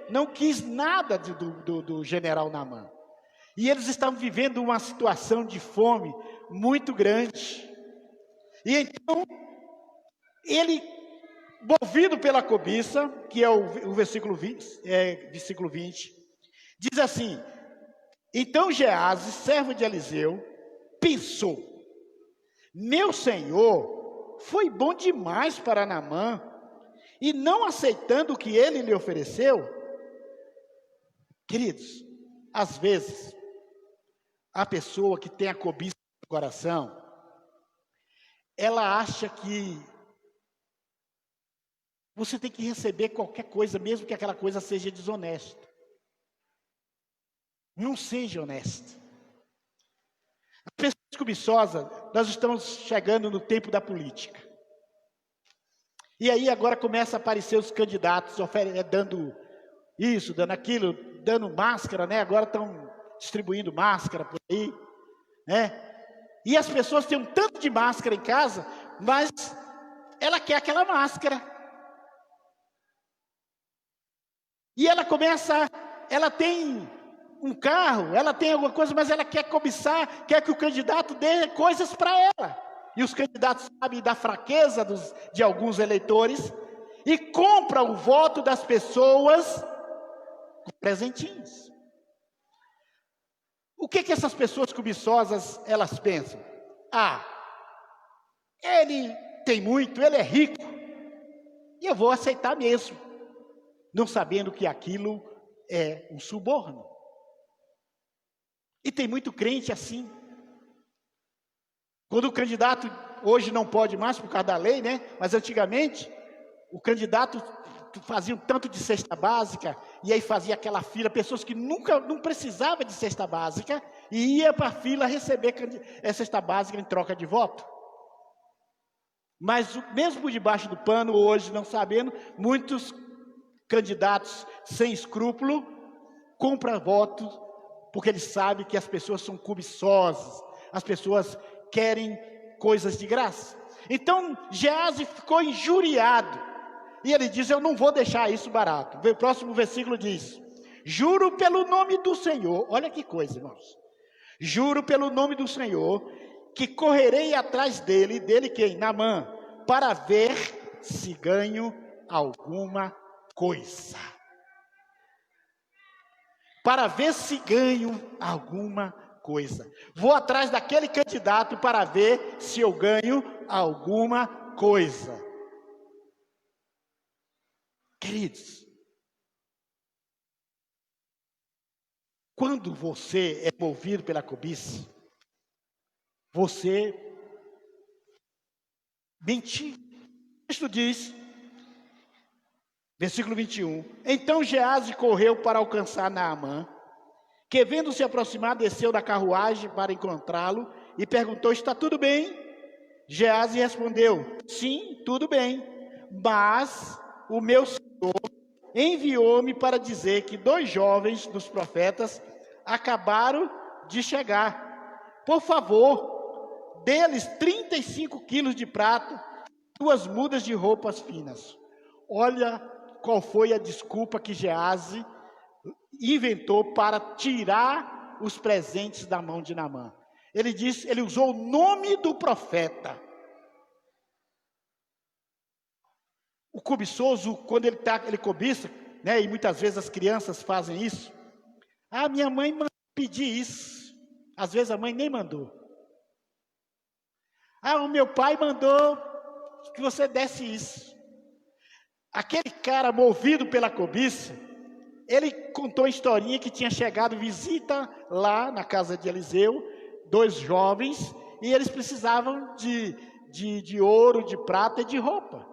não quis nada do general Naamã. E eles estavam vivendo uma situação de fome muito grande. E então, ele, movido pela cobiça, que é o versículo 20, diz assim: então Geazi, servo de Eliseu, pensou: meu senhor foi bom demais para Naamã, e não aceitando o que ele lhe ofereceu. Queridos, às vezes, a pessoa que tem a cobiça no coração, ela acha que você tem que receber qualquer coisa, mesmo que aquela coisa seja desonesta. Não seja honesto. As pessoas cobiçosas, nós estamos chegando no tempo da política. E aí agora começa a aparecer os candidatos dando isso, dando aquilo, dando máscara, né? Agora estão distribuindo máscara por aí, né? E as pessoas têm um tanto de máscara em casa, mas ela quer aquela máscara. E ela tem um carro, ela tem alguma coisa, mas ela quer cobiçar, quer que o candidato dê coisas para ela. E os candidatos sabem da fraqueza de alguns eleitores e compram o voto das pessoas com presentinhos. O que essas pessoas cobiçosas, elas pensam? Ah, ele tem muito, ele é rico, e eu vou aceitar mesmo, não sabendo que aquilo é um suborno. E tem muito crente assim. Quando o candidato, hoje não pode mais por causa da lei, né? Mas antigamente, o candidato fazia um tanto de cesta básica, e aí fazia aquela fila, pessoas que não precisavam de cesta básica, e ia para a fila receber a cesta básica em troca de voto. Mas mesmo por debaixo do pano, hoje, não sabendo, muitos candidatos sem escrúpulo compram votos, porque eles sabem que as pessoas são cobiçosas, as pessoas querem coisas de graça. Então, Geazi ficou injuriado, e ele diz: eu não vou deixar isso barato. O próximo versículo diz: juro pelo nome do Senhor, olha que coisa, irmãos, juro pelo nome do Senhor, que correrei atrás dele quem? Naamã, para ver se ganho alguma coisa. Para ver se ganho alguma coisa. Vou atrás daquele candidato para ver se eu ganho alguma coisa. Queridos, quando você é movido pela cobiça, você mente. Isto diz, versículo 21, então Geazi correu para alcançar Naamã, que vendo se aproximar, desceu da carruagem para encontrá-lo, e perguntou: está tudo bem? Geazi respondeu: sim, tudo bem, mas o meu Senhor enviou-me para dizer que 2 jovens dos profetas acabaram de chegar. Por favor, dê-lhes 35 quilos de prata, 2 mudas de roupas finas. Olha qual foi a desculpa que Geazi inventou para tirar os presentes da mão de Naamã. Ele usou o nome do profeta. O cobiçoso, quando ele cobiça, né, e muitas vezes as crianças fazem isso. Ah, minha mãe mandou pedir isso. Às vezes a mãe nem mandou. Ah, o meu pai mandou que você desse isso. Aquele cara movido pela cobiça, ele contou a historinha que tinha chegado visita lá na casa de Eliseu, 2 jovens, e eles precisavam de ouro, de prata e de roupa.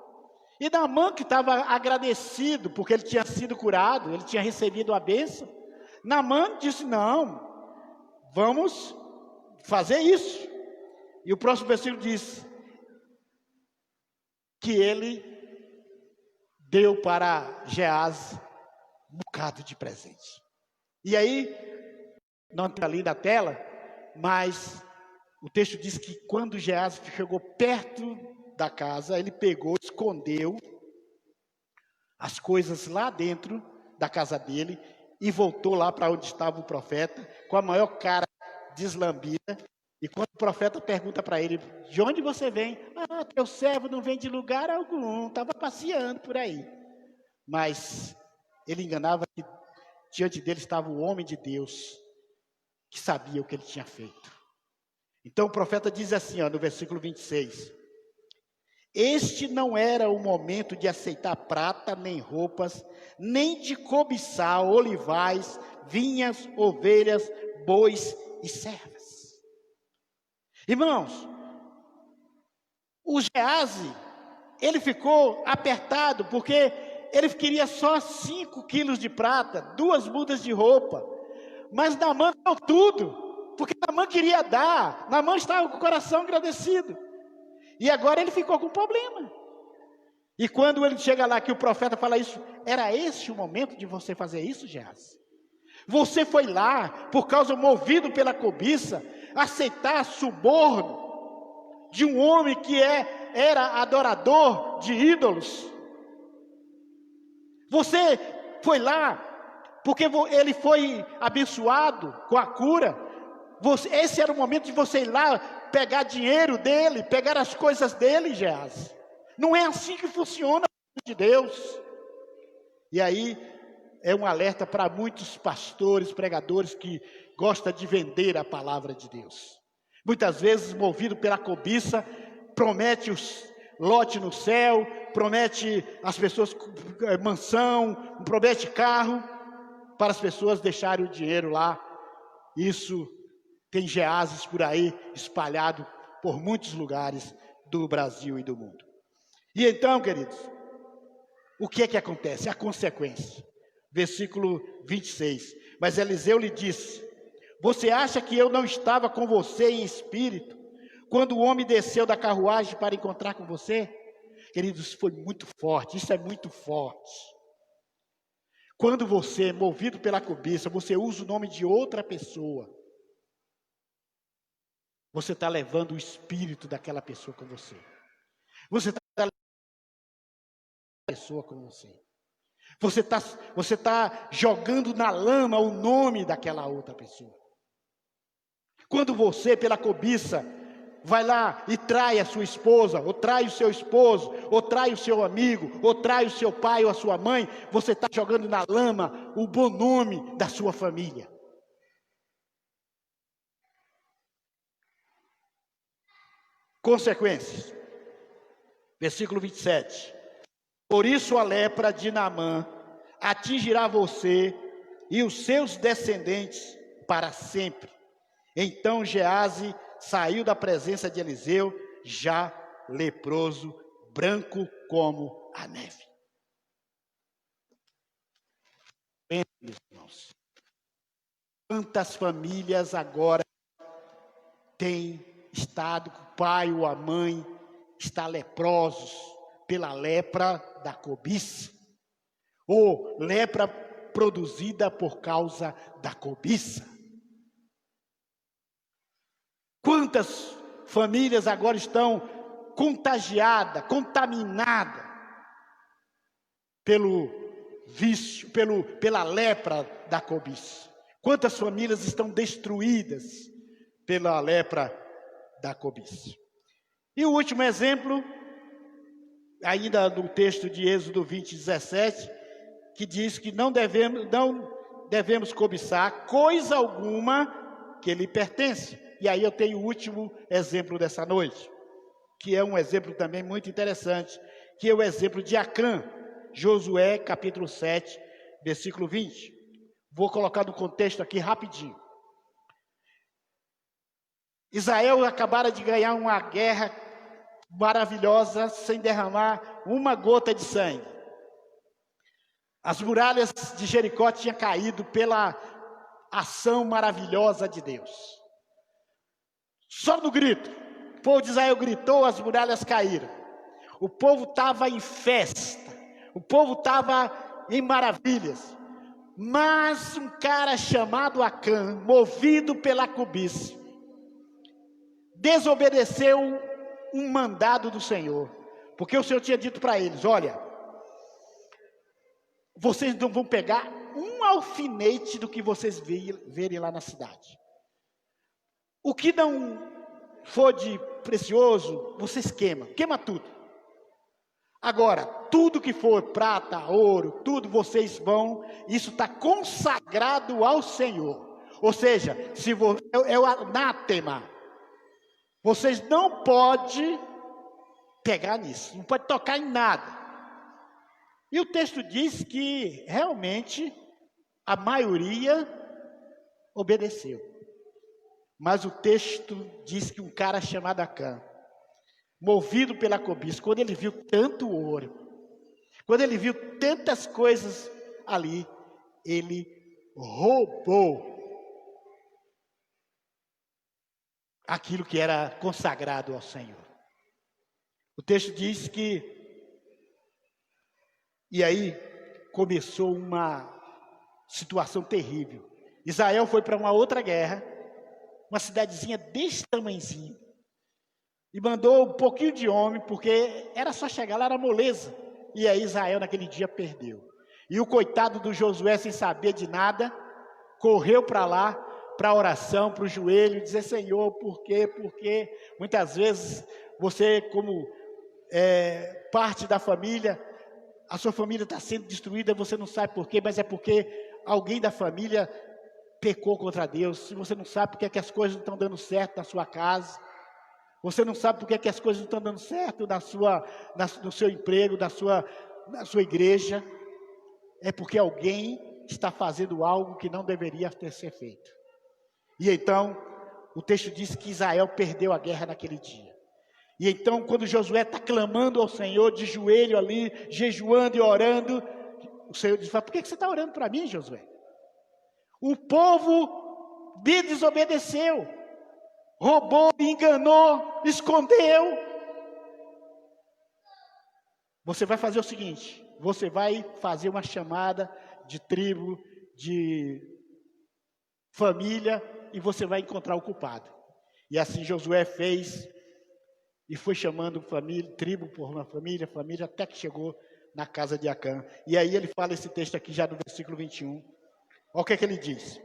E Naamã, que estava agradecido porque ele tinha sido curado, ele tinha recebido a bênção, Naamã disse: não, vamos fazer isso. E o próximo versículo diz que ele deu para Geazi um bocado de presente. E aí, não está ali na tela, mas o texto diz que quando Geazi chegou perto da casa, ele pegou, escondeu as coisas lá dentro da casa dele e voltou lá para onde estava o profeta, com a maior cara deslambida. E quando o profeta pergunta para ele, de onde você vem? Ah, teu servo não vem de lugar algum, estava passeando por aí. Mas ele enganava que diante dele estava o homem de Deus, que sabia o que ele tinha feito. Então o profeta diz assim, no versículo 26, este não era o momento de aceitar prata, nem roupas, nem de cobiçar olivais, vinhas, ovelhas, bois e servas. Irmãos, o Geazi, ele ficou apertado, porque ele queria só 5 quilos de prata, 2 mudas de roupa, mas Naamã deu tudo, porque Naamã queria dar, Naamã estava com o coração agradecido, e agora ele ficou com problema. E quando ele chega lá, que o profeta fala isso, era esse o momento de você fazer isso, Geazi? Você foi lá, por causa movido pela cobiça, aceitar suborno de um homem que era adorador de ídolos. Você foi lá, porque ele foi abençoado com a cura. Esse era o momento de você ir lá, pegar dinheiro dele, pegar as coisas dele, Geazi. Não é assim que funciona a de Deus. E aí, é um alerta para muitos pastores, pregadores que gostam de vender a palavra de Deus. Muitas vezes, movido pela cobiça, promete os lote no céu, promete às pessoas mansão, promete carro, para as pessoas deixarem o dinheiro lá. Isso tem Geazes por aí, espalhado por muitos lugares do Brasil e do mundo. E então, queridos, o que é que acontece? A consequência. Versículo 26. Mas Eliseu lhe disse, você acha que eu não estava com você em espírito, quando o homem desceu da carruagem para encontrar com você? Queridos, isso foi muito forte, isso é muito forte. Quando você, movido pela cobiça, você usa o nome de outra pessoa, você está levando o espírito daquela pessoa com você. Você está levando a pessoa com você. Você tá jogando na lama o nome daquela outra pessoa. Quando você, pela cobiça, vai lá e trai a sua esposa, ou trai o seu esposo, ou trai o seu amigo, ou trai o seu pai ou a sua mãe, você está jogando na lama o bom nome da sua família. Consequências. Versículo 27. Por isso a lepra de Naamã atingirá você e os seus descendentes para sempre. Então Geazi saiu da presença de Eliseu, já leproso, branco como a neve. Bem, irmãos, quantas famílias agora têm estado, o pai ou a mãe está leprosos pela lepra da cobiça, ou lepra produzida por causa da cobiça. Quantas famílias agora estão contagiadas, contaminadas pelo vício, pela lepra da cobiça? Quantas famílias estão destruídas pela lepra da cobiça? E o último exemplo, ainda no texto de Êxodo 20, 17, que diz que não devemos cobiçar coisa alguma que lhe pertence. E aí eu tenho o último exemplo dessa noite, que é um exemplo também muito interessante, que é o exemplo de Acã, Josué capítulo 7, versículo 20. Vou colocar no contexto aqui rapidinho. Israel acabara de ganhar uma guerra maravilhosa, sem derramar uma gota de sangue. As muralhas de Jericó tinham caído pela ação maravilhosa de Deus. Só no grito, o povo de Israel gritou, as muralhas caíram. O povo estava em festa, O povo estava em maravilhas. Mas um cara chamado Acã, movido pela cobiça, desobedeceu um mandado do Senhor. Porque o Senhor tinha dito para eles: olha, vocês não vão pegar um alfinete do que vocês verem lá na cidade. O que não for de precioso, vocês queimam. Queima tudo. Agora, tudo que for prata, ouro, tudo vocês vão, isso está consagrado ao Senhor. Ou seja, é o anátema. Vocês não podem pegar nisso, não pode tocar em nada. E o texto diz que realmente a maioria obedeceu. Mas o texto diz que um cara chamado Acã, movido pela cobiça, quando ele viu tanto ouro, quando ele viu tantas coisas ali, ele roubou aquilo que era consagrado ao Senhor. O texto diz que, e aí começou uma situação terrível. Israel foi para uma outra guerra, uma cidadezinha desse tamanhozinho, e mandou um pouquinho de homem, porque era só chegar lá, era moleza. E aí Israel naquele dia perdeu. E o coitado do Josué, sem saber de nada, correu para lá, para a oração, para o joelho, dizer: Senhor, por quê? Porque muitas vezes você, como parte da família, a sua família está sendo destruída, você não sabe por quê, mas é porque alguém da família pecou contra Deus. Se você não sabe porque é que as coisas não estão dando certo na sua casa, você não sabe porque é que as coisas não estão dando certo no seu emprego, na sua igreja, é porque alguém está fazendo algo que não deveria ter sido feito. E então, o texto diz que Israel perdeu a guerra naquele dia. E então, quando Josué está clamando ao Senhor, de joelho ali, jejuando e orando, o Senhor diz: por que você está orando para mim, Josué? O povo me desobedeceu, roubou, me enganou, escondeu. Você vai fazer o seguinte: você vai fazer uma chamada de tribo, de família, e você vai encontrar o culpado. E assim Josué fez, e foi chamando família, tribo por uma família, até que chegou na casa de Acã. E aí ele fala esse texto aqui já no versículo 21. Olha o que é que ele diz,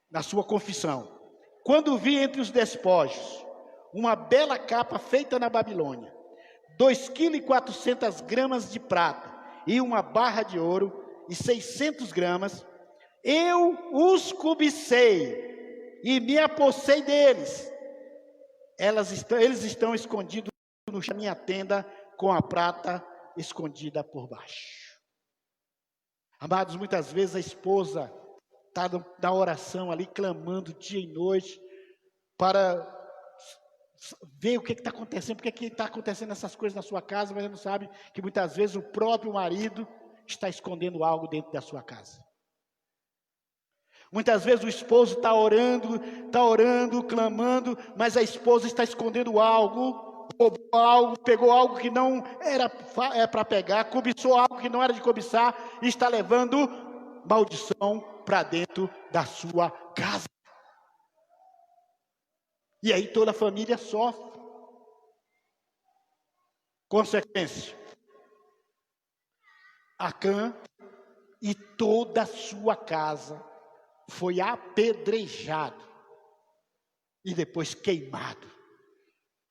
na sua confissão: quando vi entre os despojos uma bela capa feita na Babilônia, 2,4 kg de prata, e uma barra de ouro, e 600 gramas, eu os cobicei, e me apossei deles. Eles estão escondidos no chão da minha tenda, com a prata escondida por baixo. Amados, muitas vezes a esposa está na oração ali, clamando dia e noite, para ver o que está acontecendo, porque que está acontecendo essas coisas na sua casa, mas ela não sabe que muitas vezes o próprio marido está escondendo algo dentro da sua casa. Muitas vezes o esposo está orando, clamando, mas a esposa está escondendo algo, roubou algo, pegou algo que não era para pegar, cobiçou algo que não era de cobiçar, e está levando maldição para dentro da sua casa. E aí toda a família sofre. Consequência: Acã e toda a sua casa foi apedrejado e depois queimado.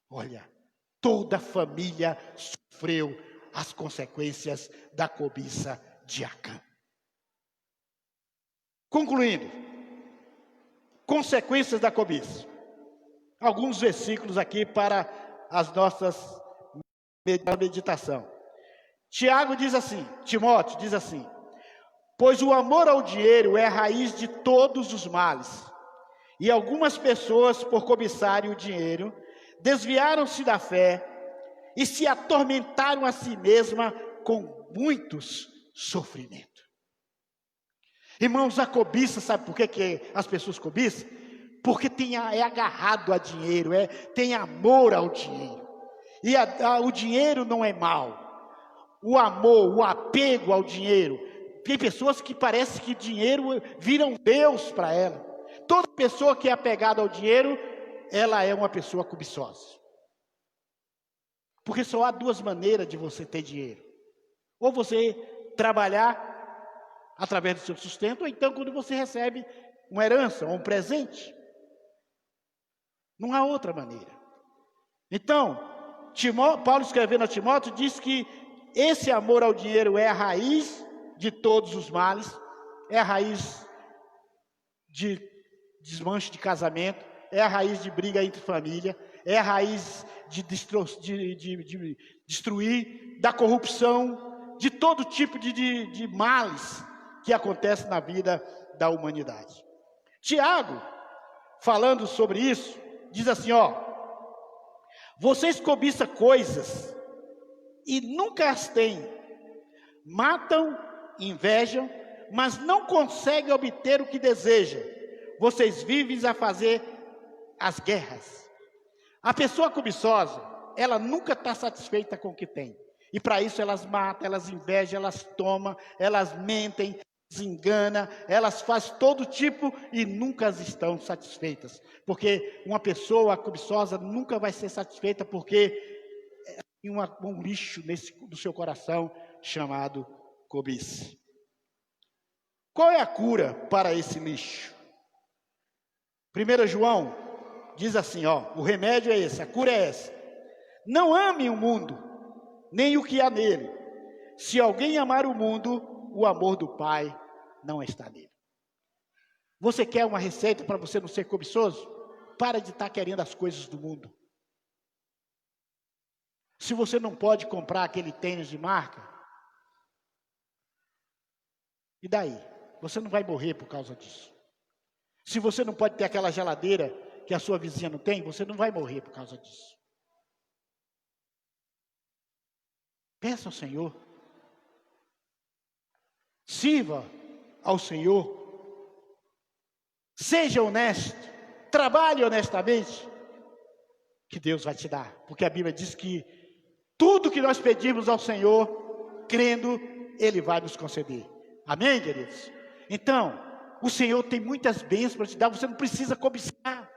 Olha, toda a família sofreu as consequências da cobiça de Acã. Concluindo, consequências da cobiça. Alguns versículos aqui para as nossas meditação. Tiago diz assim, Timóteo diz assim: pois o amor ao dinheiro é a raiz de todos os males, e algumas pessoas, por cobiçarem o dinheiro, desviaram-se da fé e se atormentaram a si mesma com muitos sofrimentos. Irmãos, a cobiça, sabe por que as pessoas cobiçam? Porque é agarrado a dinheiro, tem amor ao dinheiro. E o dinheiro não é mal. o amor, o apego ao dinheiro. Tem pessoas que parece que dinheiro vira um Deus para ela. Toda pessoa que é apegada ao dinheiro, ela é uma pessoa cobiçosa. Porque só há duas maneiras de você ter dinheiro. Ou você trabalhar através do seu sustento, ou então quando você recebe uma herança ou um presente. Não há outra maneira. Então, Paulo escrevendo a Timóteo diz que esse amor ao dinheiro é a raiz de todos os males, é a raiz de desmanche de casamento, é a raiz de briga entre família, é a raiz de destruir, da corrupção, de todo tipo de males que acontece na vida da humanidade. Tiago, falando sobre isso, diz assim, vocês cobiçam coisas e nunca as têm, matam, invejam, mas não conseguem obter o que desejam. Vocês vivem a fazer as guerras. A pessoa cobiçosa, ela nunca está satisfeita com o que tem. E para isso elas matam, elas invejam, elas tomam, elas mentem, elas enganam, elas fazem todo tipo e nunca estão satisfeitas. Porque uma pessoa cobiçosa nunca vai ser satisfeita porque tem um lixo no seu coração chamado cobiça. Qual é a cura para esse lixo? 1 João diz assim, o remédio é esse, a cura é essa. Não ame o mundo, nem o que há nele. Se alguém amar o mundo, o amor do Pai não está nele. Você quer uma receita para você não ser cobiçoso? Para de estar querendo as coisas do mundo. Se você não pode comprar aquele tênis de marca, e daí? Você não vai morrer por causa disso. Se você não pode ter aquela geladeira que a sua vizinha não tem, você não vai morrer por causa disso. Peça ao Senhor. Sirva ao Senhor. Seja honesto. Trabalhe honestamente. Que Deus vai te dar. Porque a Bíblia diz que tudo que nós pedimos ao Senhor, crendo, Ele vai nos conceder. Amém, queridos? Então, o Senhor tem muitas bênçãos para te dar. Você não precisa cobiçar.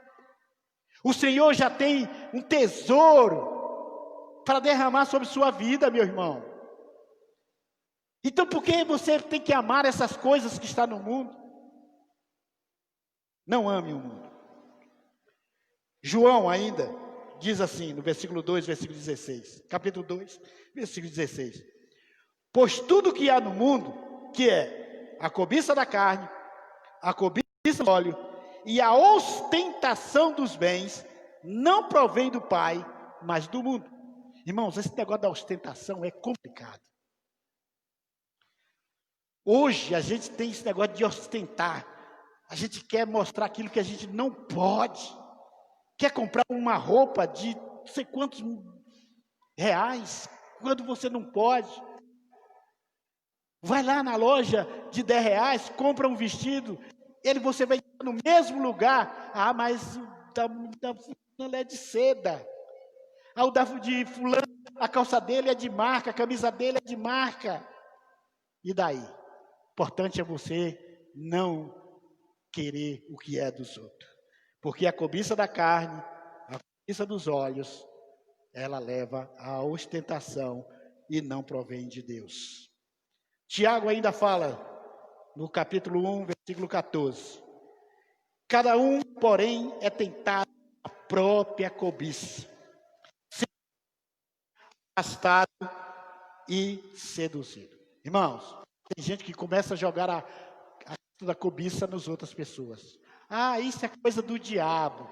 O Senhor já tem um tesouro para derramar sobre sua vida, meu irmão. Então por que você tem que amar essas coisas que estão no mundo? Não ame o mundo. João ainda diz assim, no versículo 2, versículo 16. Capítulo 2, versículo 16. Pois tudo que há no mundo, que é a cobiça da carne, a cobiça do óleo e a ostentação dos bens, não provém do Pai, mas do mundo. Irmãos, esse negócio da ostentação é complicado. Hoje a gente tem esse negócio de ostentar. A gente quer mostrar aquilo que a gente não pode. Quer comprar uma roupa de não sei quantos reais, quando você não pode. Vai lá na loja de 10 reais, compra um vestido, você vai no mesmo lugar. Ah, mas o da fulana é de seda. Ah, o de fulano, a calça dele é de marca, a camisa dele é de marca. E daí? O importante é você não querer o que é dos outros. Porque a cobiça da carne, a cobiça dos olhos, ela leva à ostentação e não provém de Deus. Tiago ainda fala, no capítulo 1, versículo 14. Cada um, porém, é tentado a própria cobiça, arrastado e seduzido. Irmãos, tem gente que começa a jogar a da cobiça nas outras pessoas. Ah, isso é coisa do diabo.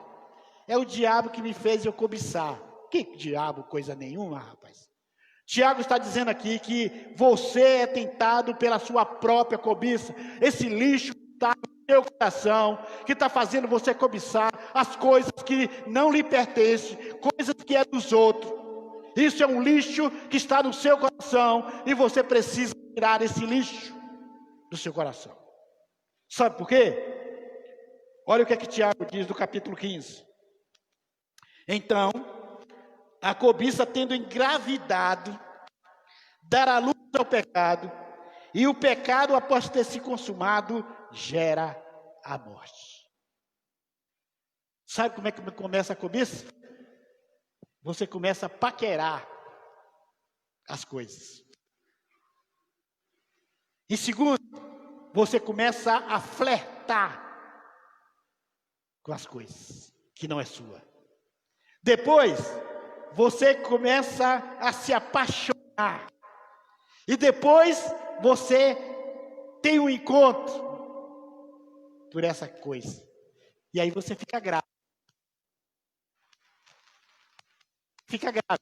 É o diabo que me fez eu cobiçar. Que diabo, coisa nenhuma, rapaz. Tiago está dizendo aqui que você é tentado pela sua própria cobiça. Esse lixo que está no seu coração, que está fazendo você cobiçar as coisas que não lhe pertencem, coisas que é dos outros. Isso é um lixo que está no seu coração e você precisa tirar esse lixo do seu coração. Sabe por quê? Olha o que Tiago diz no capítulo 15. Então, a cobiça tendo engravidado, dar à luz ao pecado, e o pecado, após ter se consumado, gera a morte. Sabe como é que começa a cobiça? Você começa a paquerar as coisas. E segundo, você começa a flertar com as coisas que não é sua. Depois, você começa a se apaixonar. E depois, você tem um encontro por essa coisa. E aí você fica grávida. Fica grávida.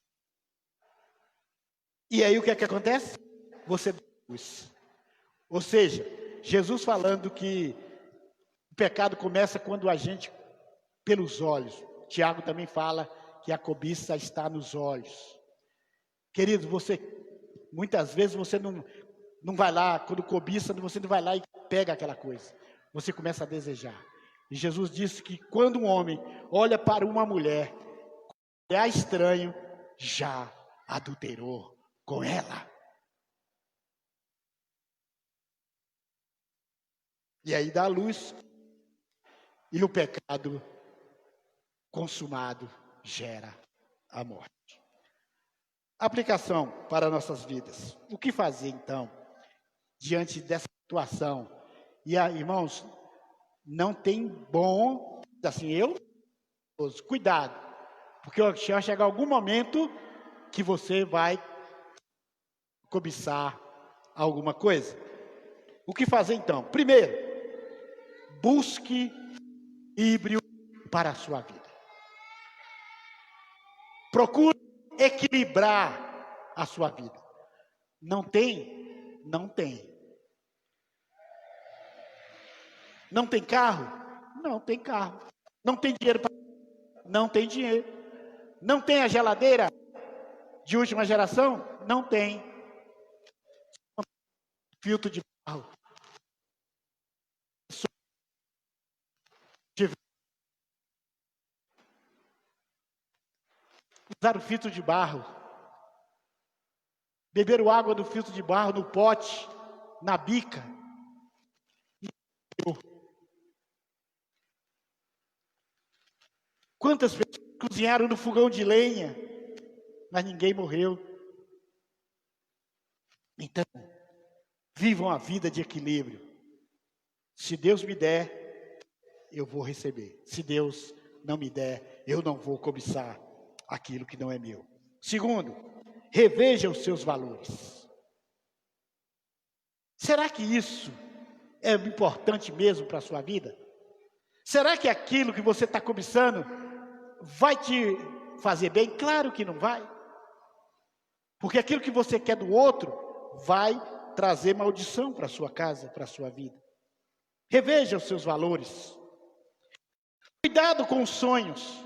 E aí o que é que acontece? Você dá luz. Ou seja, Jesus falando que o pecado começa quando a gente, pelos olhos. Tiago também fala que a cobiça está nos olhos. Querido, muitas vezes você não vai lá, quando cobiça, você não vai lá e pega aquela coisa. Você começa a desejar. E Jesus disse que quando um homem olha para uma mulher, olhar estranho, já adulterou com ela. E aí dá a luz, e o pecado consumado gera a morte. Aplicação para nossas vidas. O que fazer então, diante dessa situação? E irmãos, não tem bom, assim, cuidado, porque vai chegar algum momento que você vai cobiçar alguma coisa. O que fazer então? Primeiro, busque equilíbrio para a sua vida. Procure equilibrar a sua vida. Não tem? Não tem. Não tem carro? Não tem carro. Não tem dinheiro para... Não tem dinheiro. Não tem a geladeira de última geração? Não tem. Filtro de barro. Usar o filtro de barro. Beberam água do filtro de barro no pote, na bica. Quantas pessoas cozinharam no fogão de lenha, mas ninguém morreu. Então, vivam a vida de equilíbrio. Se Deus me der, eu vou receber. Se Deus não me der, eu não vou cobiçar aquilo que não é meu. Segundo, reveja os seus valores. Será que isso é importante mesmo para a sua vida? Será que aquilo que você está cobiçando vai te fazer bem? Claro que não vai. Porque aquilo que você quer do outro vai trazer maldição para a sua casa, para a sua vida. Reveja os seus valores. Cuidado com os sonhos.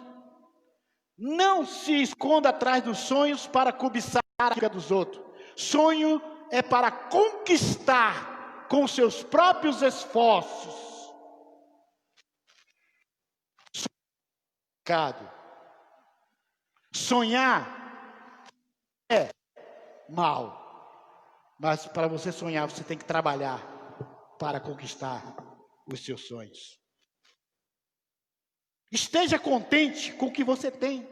Não se esconda atrás dos sonhos para cobiçar a vida dos outros. Sonho é para conquistar com seus próprios esforços. Sonhar é mal, mas para você sonhar você tem que trabalhar para conquistar os seus sonhos. Esteja contente com o que você tem.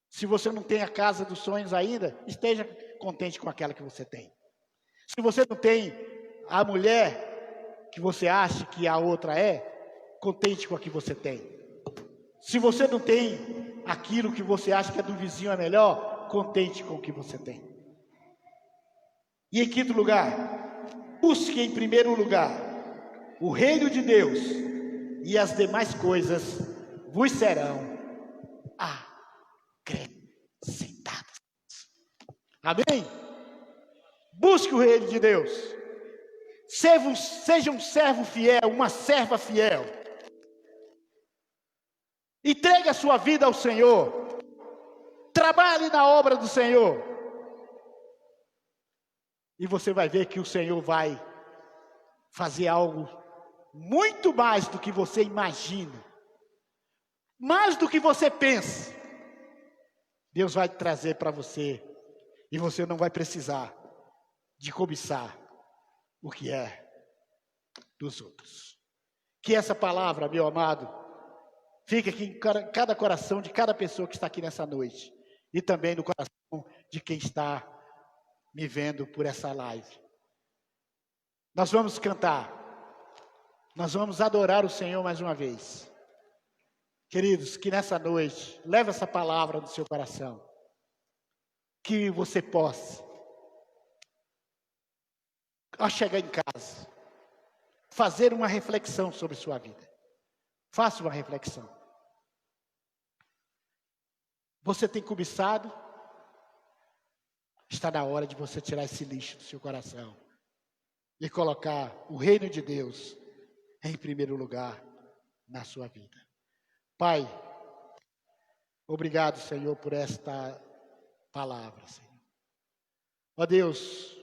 Se você não tem a casa dos sonhos ainda, esteja contente com aquela que você tem. Se você não tem a mulher que você acha que a outra é, contente com a que você tem. Se você não tem aquilo que você acha que é do vizinho é melhor, contente com o que você tem. E em quinto lugar, busque em primeiro lugar o reino de Deus, e as demais coisas vos serão acrescentadas. Amém? Busque o reino de Deus. Seja um servo fiel, uma serva fiel. Entregue a sua vida ao Senhor. Trabalhe na obra do Senhor. E você vai ver que o Senhor vai fazer algo muito mais do que você imagina. Mais do que você pensa. Deus vai trazer para você E você não vai precisar de cobiçar o que é dos outros. Que essa palavra, meu amado, fique aqui em cada coração de cada pessoa que está aqui nessa noite. E também no coração de quem está me vendo por essa live. Nós vamos cantar. Nós vamos adorar o Senhor mais uma vez. Queridos, que nessa noite, leve essa palavra no seu coração. Que você possa, ao chegar em casa, fazer uma reflexão sobre sua vida. Faça uma reflexão. Você tem cobiçado? Está na hora de você tirar esse lixo do seu coração e colocar o reino de Deus em primeiro lugar na sua vida. Pai, obrigado, Senhor, por esta palavra, Senhor. Ó Deus,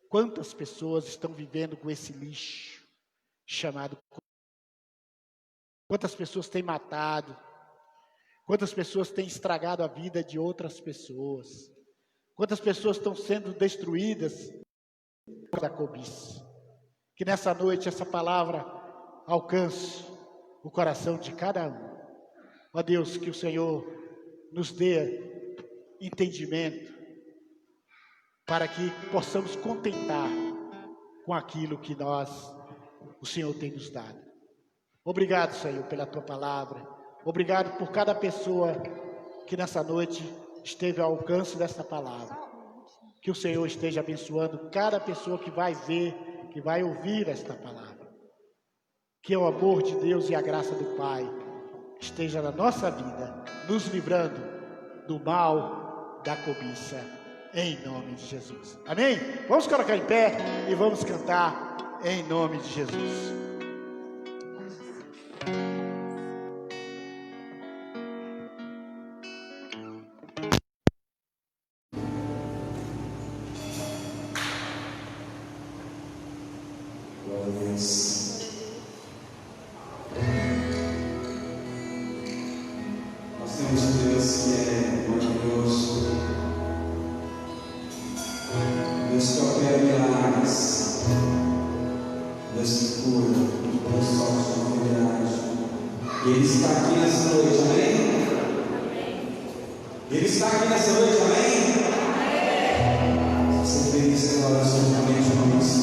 quantas pessoas estão vivendo com esse lixo chamado... Quantas pessoas têm matado, quantas pessoas têm estragado a vida de outras pessoas, quantas pessoas estão sendo destruídas da cobiça. Que nessa noite essa palavra alcance o coração de cada um. Ó Deus, que o Senhor nos dê entendimento para que possamos contentar com aquilo que o Senhor tem nos dado. Obrigado, Senhor, pela tua palavra. Obrigado por cada pessoa que nessa noite esteve ao alcance dessa palavra. Que o Senhor esteja abençoando cada pessoa que vai ver, que vai ouvir esta palavra. Que o amor de Deus e a graça do Pai esteja na nossa vida, nos livrando do mal, da cobiça, em nome de Jesus. Amém? Vamos colocar em pé e vamos cantar em nome de Jesus. Nós temos um Deus que é maravilhoso, Deus que opera milagres, Deus que cura, Deus que sofre sua enfermidade. Ele está aqui nessa noite, amém? Ele está aqui nessa noite, amém? Você tem que ser absolutamente feliz.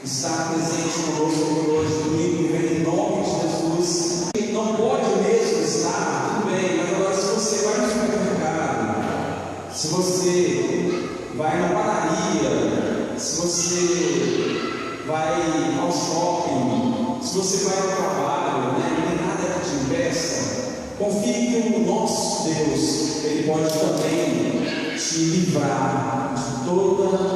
estar presente conosco aqui hoje, domingo, em nome de Jesus. Não pode mesmo estar, tudo bem, mas agora se você vai no supermercado, se você vai na padaria, se você vai ao shopping, se você vai ao trabalho, né, não tem nada que te impeça, confie que o nosso Deus, Ele pode também te livrar de toda